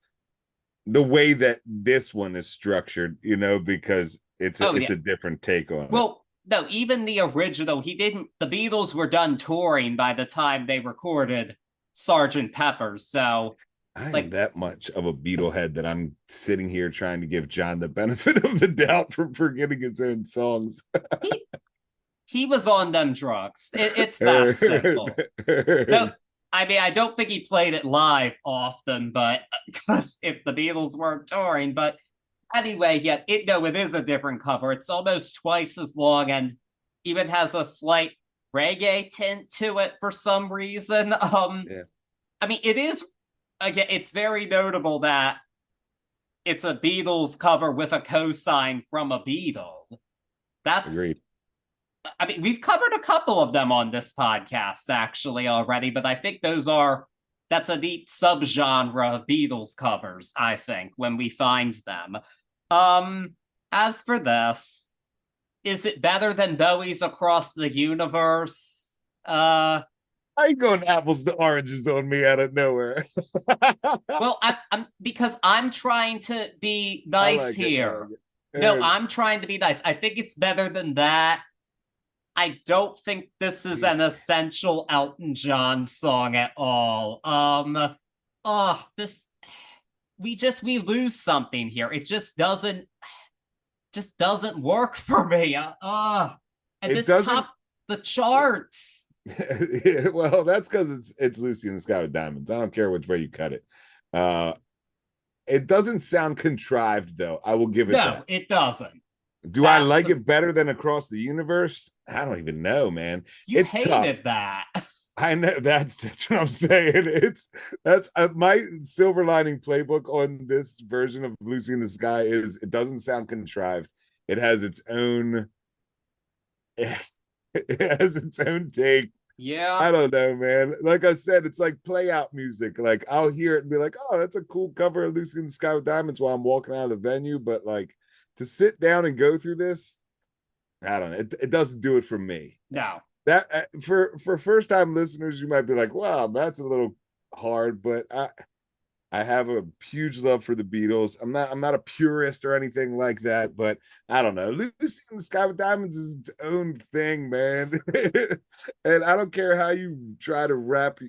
the way that this one is structured, because it's a different take on it. Well, no, even the original, the Beatles were done touring by the time they recorded Sgt. Pepper's. So I am that much of a Beatle head that I'm sitting here trying to give John the benefit of the doubt for forgetting his own songs. He was on them drugs. It's that simple. No, I mean, I don't think he played it live often, but because if the Beatles weren't touring, but anyway, yeah, it is a different cover. It's almost twice as long and even has a slight reggae tint to it for some reason. I mean, it is, again, it's very notable that it's a Beatles cover with a cosign from a Beatle. That's agreed. I mean, we've covered a couple of them on this podcast actually already, but I think that's a neat subgenre of Beatles covers, I think, when we find them. As for this, is it better than Bowie's Across the Universe? How you going apples to oranges on me out of nowhere? Well, I'm because I'm trying to be nice here. No, I'm trying to be nice. I think it's better than that. I don't think this is an essential Elton John song at all. We lose something here. It just doesn't work for me. And this topped the charts. Well, that's because it's Lucy in the Sky with Diamonds. I don't care which way you cut it. It doesn't sound contrived, though. I will give it that. No, it doesn't. Do I like it better than Across the Universe? I don't even know, man. It's hated tough. That. I know that's what I'm saying. That's my silver lining playbook on this version of Lucy in the Sky is it doesn't sound contrived. It has its own take. Yeah. I don't know, man. Like I said, it's like play out music. Like I'll hear it and be like, oh, that's a cool cover of Lucy in the Sky with Diamonds while I'm walking out of the venue. But like to sit down and go through this, I don't know. It doesn't do it for me. No. That for first time listeners, you might be like, wow, that's a little hard, but I have a huge love for the Beatles. I'm not a purist or anything like that, but I don't know. Lucy in the Sky with Diamonds is its own thing, man. And I don't care how you try to wrap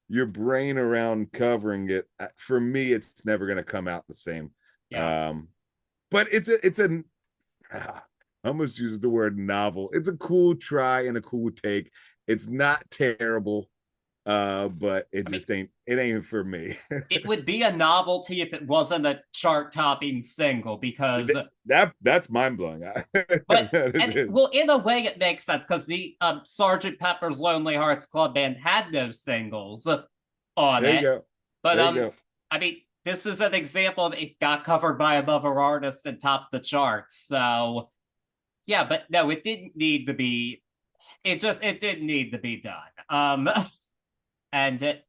your brain around covering it. For me, it's never going to come out the same. Yeah. But I almost use the word novel. It's a cool try and a cool take. It's not terrible, but it ain't for me. It would be a novelty if it wasn't a chart-topping single, because that's mind-blowing. well, in a way it makes sense, because the Sgt. Pepper's Lonely Hearts Club Band had no singles on there it. you go. But there you go. I mean, this is an example of it got covered by another artist and topped the charts. So yeah, but no, it didn't need to be. It didn't need to be done. And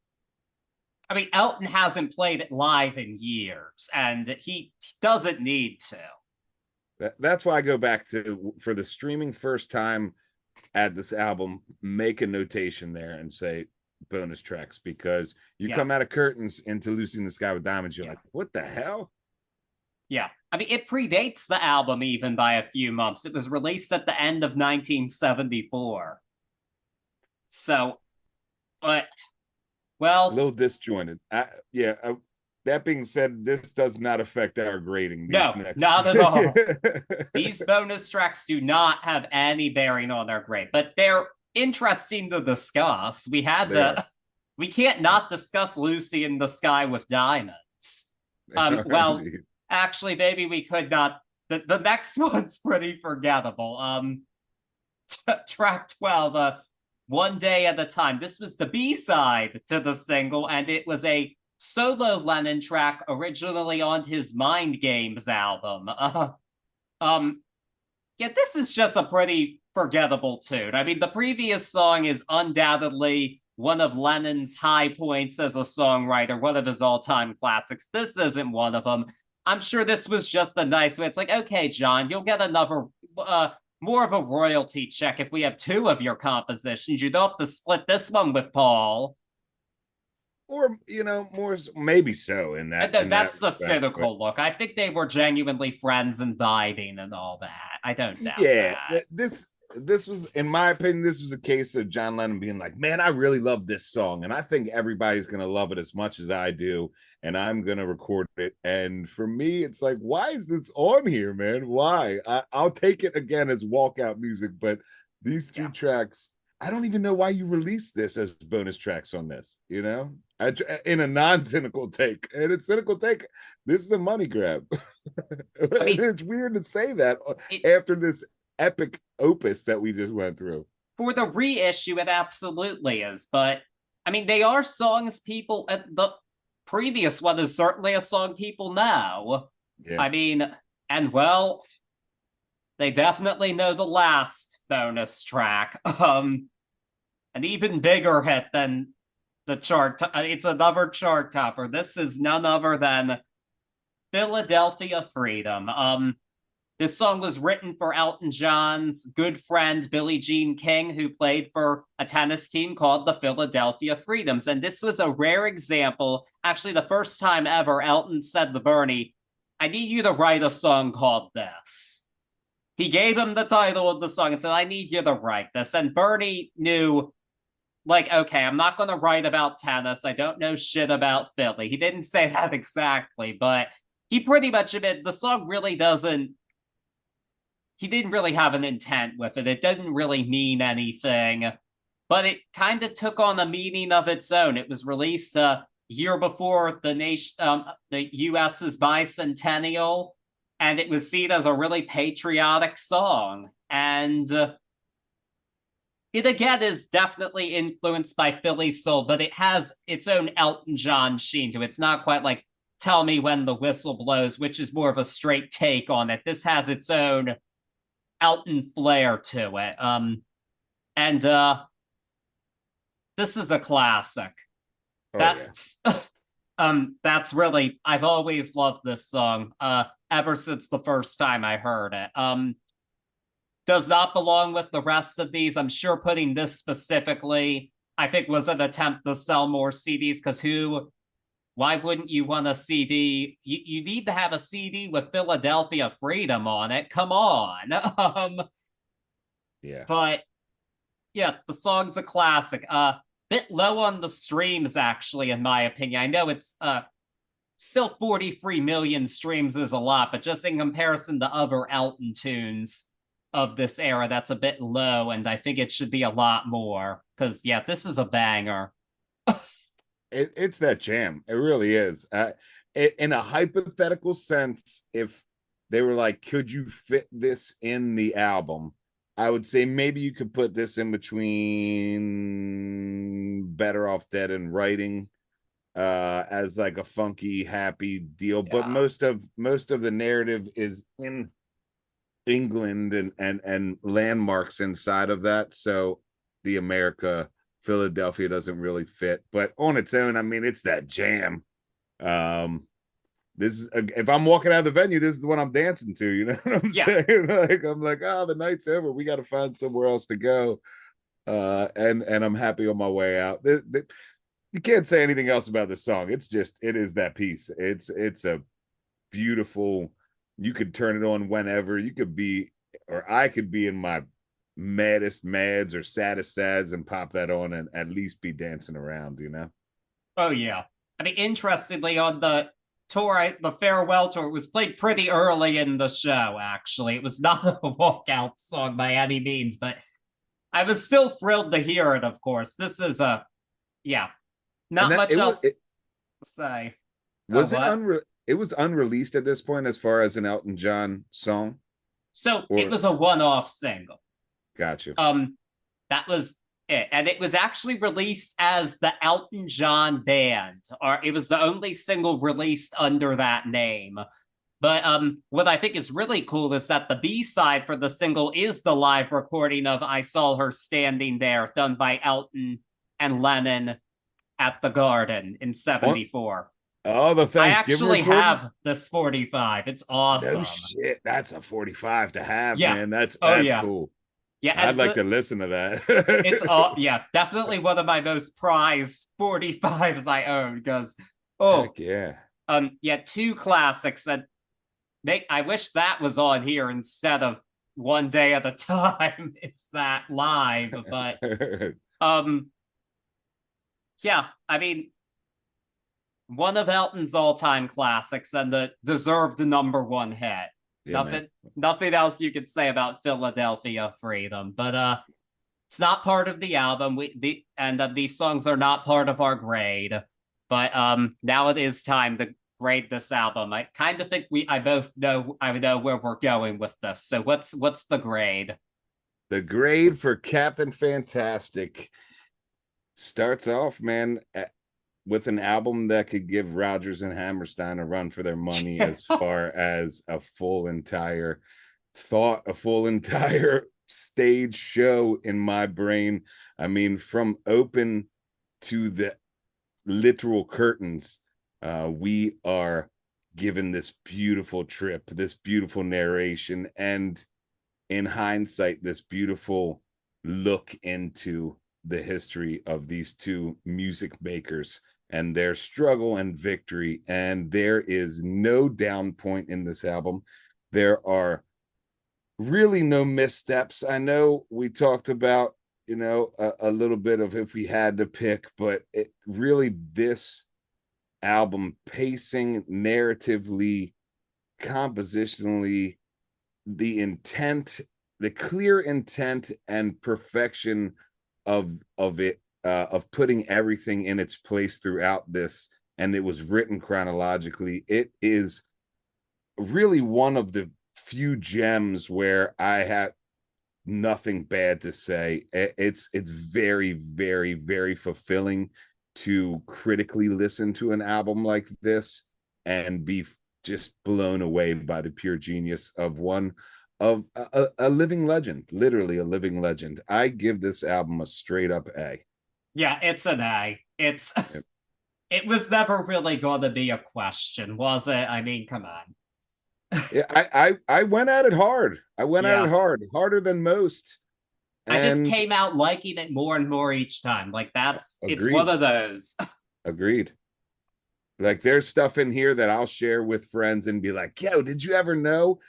I mean, Elton hasn't played it live in years, and he doesn't need to. That's why I go back to, for the streaming first time, add this album, make a notation there and say bonus tracks, because you come out of Curtains into Lucy in the Sky with Diamonds, you're like, what the hell? Yeah, I mean, it predates the album even by a few months. It was released at the end of 1974. So, but, well, a little disjointed. That being said, this does not affect our grading. No, not at all. These bonus tracks do not have any bearing on our grade, but they're interesting to discuss. We can't not discuss Lucy in the Sky with Diamonds. Well, actually, maybe we could not. The next one's pretty forgettable. Track 12, One Day at a Time. This was the B-side to the single, and it was a solo Lennon track originally on his Mind Games album. This is just a pretty forgettable tune. I mean, the previous song is undoubtedly one of Lennon's high points as a songwriter, one of his all-time classics. This isn't one of them. I'm sure this was just a nice way. It's like, okay, John, you'll get another, more of a royalty check if we have two of your compositions. You don't have to split this one with Paul. Or, more, maybe so in that. That's the cynical look. I think they were genuinely friends and vibing and all that. I don't doubt that. This was, in my opinion, this was a case of John Lennon being like, man, I really love this song, and I think everybody's going to love it as much as I do, and I'm going to record it. And for me, it's like, why is this on here, man? Why? I'll take it again as walkout music, but these three tracks, I don't even know why you released this as bonus tracks on this, in a non-cynical take. And it's cynical take. This is a money grab. I mean, it's weird to say that after this epic opus that we just went through. For the reissue, it absolutely is. But, I mean, they are songs people... the previous one is certainly a song people know. Yeah. I mean, and well, they definitely know the last bonus track. An even bigger hit than the chart. It's another chart topper. This is none other than Philadelphia Freedom. This song was written for Elton John's good friend Billie Jean King, who played for a tennis team called the Philadelphia Freedoms. And this was a rare example, actually the first time ever Elton said to Bernie, I need you to write a song called this. He gave him the title of the song and said, I need you to write this. And Bernie knew, like, okay, I'm not going to write about tennis. I don't know shit about Philly. He didn't say that exactly, but he pretty much admitted the song really doesn't, he didn't really have an intent with it. It didn't really mean anything, but it kind of took on a meaning of its own. It was released a year before the U.S.'s bicentennial, and it was seen as a really patriotic song. And it again is definitely influenced by Philly soul, but it has its own Elton John sheen to it. It's not quite like Tell Me When the Whistle Blows, which is more of a straight take on it. This has its own Elton flair to it. And this is a classic. That's really, I've always loved this song ever since the first time I heard it. Does not belong with the rest of these. I'm sure putting this specifically, I think, was an attempt to sell more CDs, because why wouldn't you want a CD? You need to have a CD with Philadelphia Freedom on it. Come on. But yeah, the song's a classic. Bit low on the streams, actually, in my opinion. I know it's still 43 million streams is a lot, but just in comparison to other Elton tunes of this era, that's a bit low, and I think it should be a lot more. Because yeah, this is a banger. It's that jam. It really is. In a hypothetical sense, if they were like, could you fit this in the album? I would say maybe you could put this in between Better Off Dead and Writing, as like a funky, happy deal. But Yeah. most of the narrative is in England and landmarks inside of that. So the America Philadelphia doesn't really fit. But on its own, I mean, it's that jam. This is, if I'm walking out of the venue, this is the one I'm dancing to. You know what I'm saying? Like, I'm like, oh, the night's over. We got to find somewhere else to go. And I'm happy on my way out. You can't say anything else about this song. It's just, it is that piece. It's a beautiful. You could turn it on whenever. You could be, or I could be in my maddest mads or saddest sads and pop that on and at least be dancing around. You know? Oh yeah. I mean, interestingly, on the tour, the farewell tour, it was played pretty early in the show. Actually, it was not a walkout song by any means, but I was still thrilled to hear it. Of course, this is not And much else to say. Was it was unreleased at this point as far as an Elton John song? So it was a one-off single. Gotcha. That was it, and it was actually released as the Elton John Band, or it was the only single released under that name. But what I think is really cool is that the B-side for the single is the live recording of "I Saw Her Standing There," done by Elton and Lennon at the Garden in '74. Oh, the Thanksgiving. I actually recording? Have this 45. It's awesome. No shit, that's a 45 to have, Yeah. man. That's yeah. cool. Yeah, I'd like to listen to that. It's definitely one of my most prized 45s I own because Heck yeah. two classics that I wish that was on here instead of One Day at a Time. It's that live, but yeah, I mean, one of Elton's all-time classics and the deserved #1 hit. Yeah, nothing else you could say about Philadelphia Freedom, but it's not part of the album. These songs are not part of our grade. But now it is time to grade this album. I kind of think I know where we're going with this. So what's the grade? The grade for Captain Fantastic starts off, man, with an album that could give Rodgers and Hammerstein a run for their money as far as a full entire stage show in my brain. I mean, from open to the literal curtains, we are given this beautiful trip, this beautiful narration, and in hindsight, this beautiful look into the history of these two music makers and their struggle and victory. And there is no down point in this album. There are really no missteps. I know we talked about, a little bit of if we had to pick, but this album, pacing, narratively, compositionally, the intent, the clear intent and perfection of it, of putting everything in its place throughout this, and it was written chronologically. It is really one of the few gems where I had nothing bad to say. It's very, very, very fulfilling to critically listen to an album like this and be just blown away by the pure genius of a living legend, literally a living legend. I give this album a straight up A. Yeah, it's an A. It was never really going to be a question, was it? I mean, come on. Yeah, I went at it hard. Harder than most. I just came out liking it more and more each time. Like it's one of those. Agreed. Like there's stuff in here that I'll share with friends and be like, yo, did you ever know?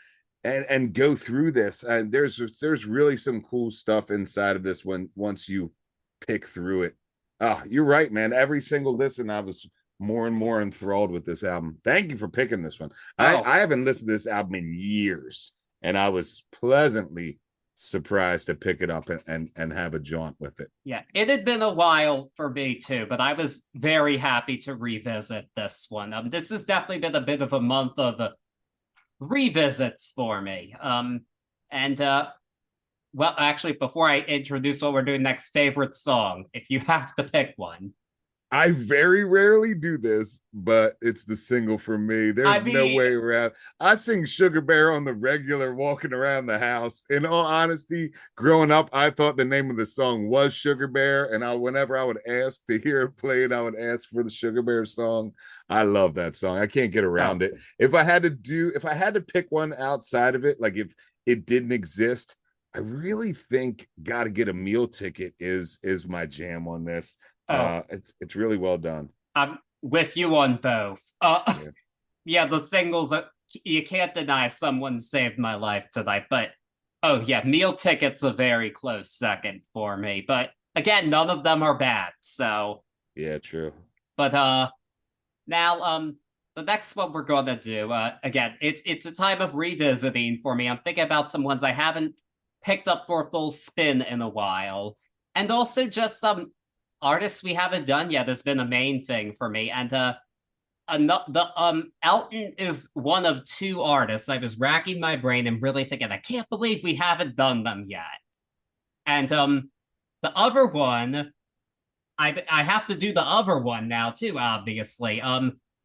And go through this. And there's really some cool stuff inside of this once you pick through it. Oh, you're right, man. Every single listen, I was more and more enthralled with this album. Thank you for picking this one. I haven't listened to this album in years, and I was pleasantly surprised to pick it up and have a jaunt with it. Yeah, it had been a while for me too, but I was very happy to revisit this one. This has definitely been a bit of a month of revisits for me. Well, actually, before I introduce what we're doing next, favorite song, if you have to pick one. I very rarely do this, but it's the single for me. There's no way around. I sing Sugar Bear on the regular walking around the house. In all honesty, growing up, I thought the name of the song was Sugar Bear. And whenever I would ask to hear it played, I would ask for the Sugar Bear song. I love that song. I can't get around it. If I had to pick one outside of it, like if it didn't exist, I really think Gotta Get a Meal Ticket is my jam on this. It's really well done. I'm with you on both. Yeah, the singles, you can't deny someone saved my life tonight, but Meal Ticket's a very close second for me. But again, none of them are bad, so yeah, true. But now the next one we're gonna do, again, it's a time of revisiting for me. I'm thinking about some ones I haven't picked up for a full spin in a while, and also just some artists we haven't done yet has been a main thing for me. And Elton is one of two artists I was racking my brain and really thinking, I can't believe we haven't done them yet. And the other one, I have to do the other one now too, obviously.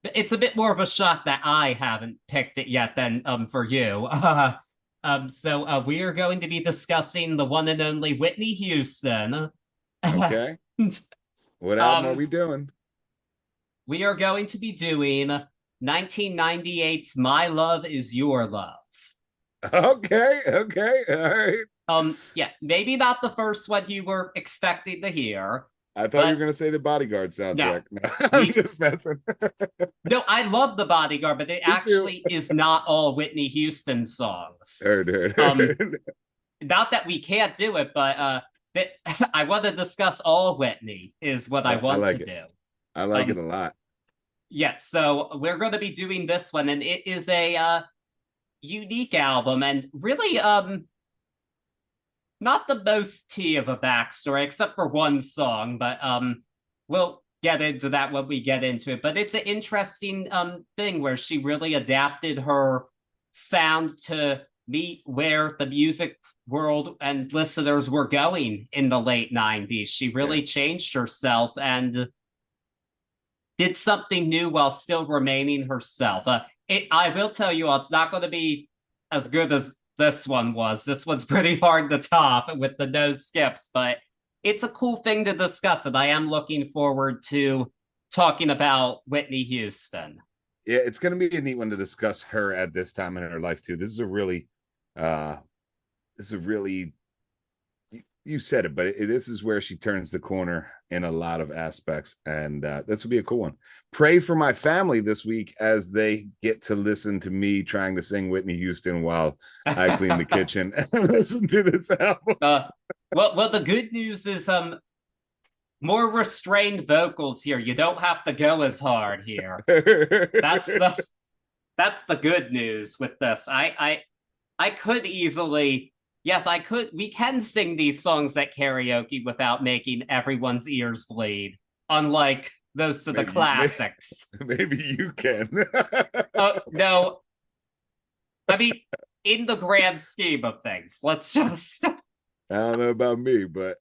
It's a bit more of a shock that I haven't picked it yet than for you. So we are going to be discussing the one and only Whitney Houston. Okay. What album are we doing? We are going to be doing 1998's My Love Is Your Love. Okay, all right. Yeah, maybe not the first one you were expecting to hear. I thought you were going to say the Bodyguard soundtrack. No, I'm just messing. No, I love the Bodyguard, but it actually is not all Whitney Houston songs. Heard. Not that we can't do it, but I want to discuss all Whitney is what I want to do. I like it a lot. Yeah, so we're going to be doing this one, and it is a unique album, and really not the most tea of a backstory, except for one song, but we'll get into that when we get into it. But it's an interesting thing where she really adapted her sound to meet where the music world and listeners were going in the late 90s. She really changed herself and did something new while still remaining herself. I will tell you all, it's not going to be as good as this one was. This one's pretty hard to top with the no skips, but it's a cool thing to discuss, and I am looking forward to talking about Whitney Houston. Yeah, it's going to be a neat one to discuss her at this time in her life too. This is a really you said it, but this is where she turns the corner in a lot of aspects, and this will be a cool one. Pray for my family this week as they get to listen to me trying to sing Whitney Houston while I clean the kitchen and listen to this album. Well, the good news is more restrained vocals here. You don't have to go as hard here. That's the good news with this. I could easily. Yes, I could. We can sing these songs at karaoke without making everyone's ears bleed, unlike most of the classics. Maybe you can. No. I mean, in the grand scheme of things, let's just... I don't know about me, but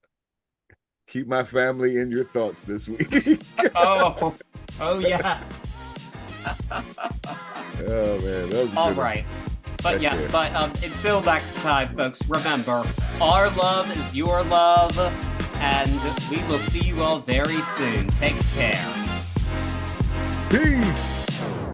keep my family in your thoughts this week. Oh, yeah. Oh, man. That was all right. But yes, but until next time, folks, remember, our love is your love, and we will see you all very soon. Take care. Peace.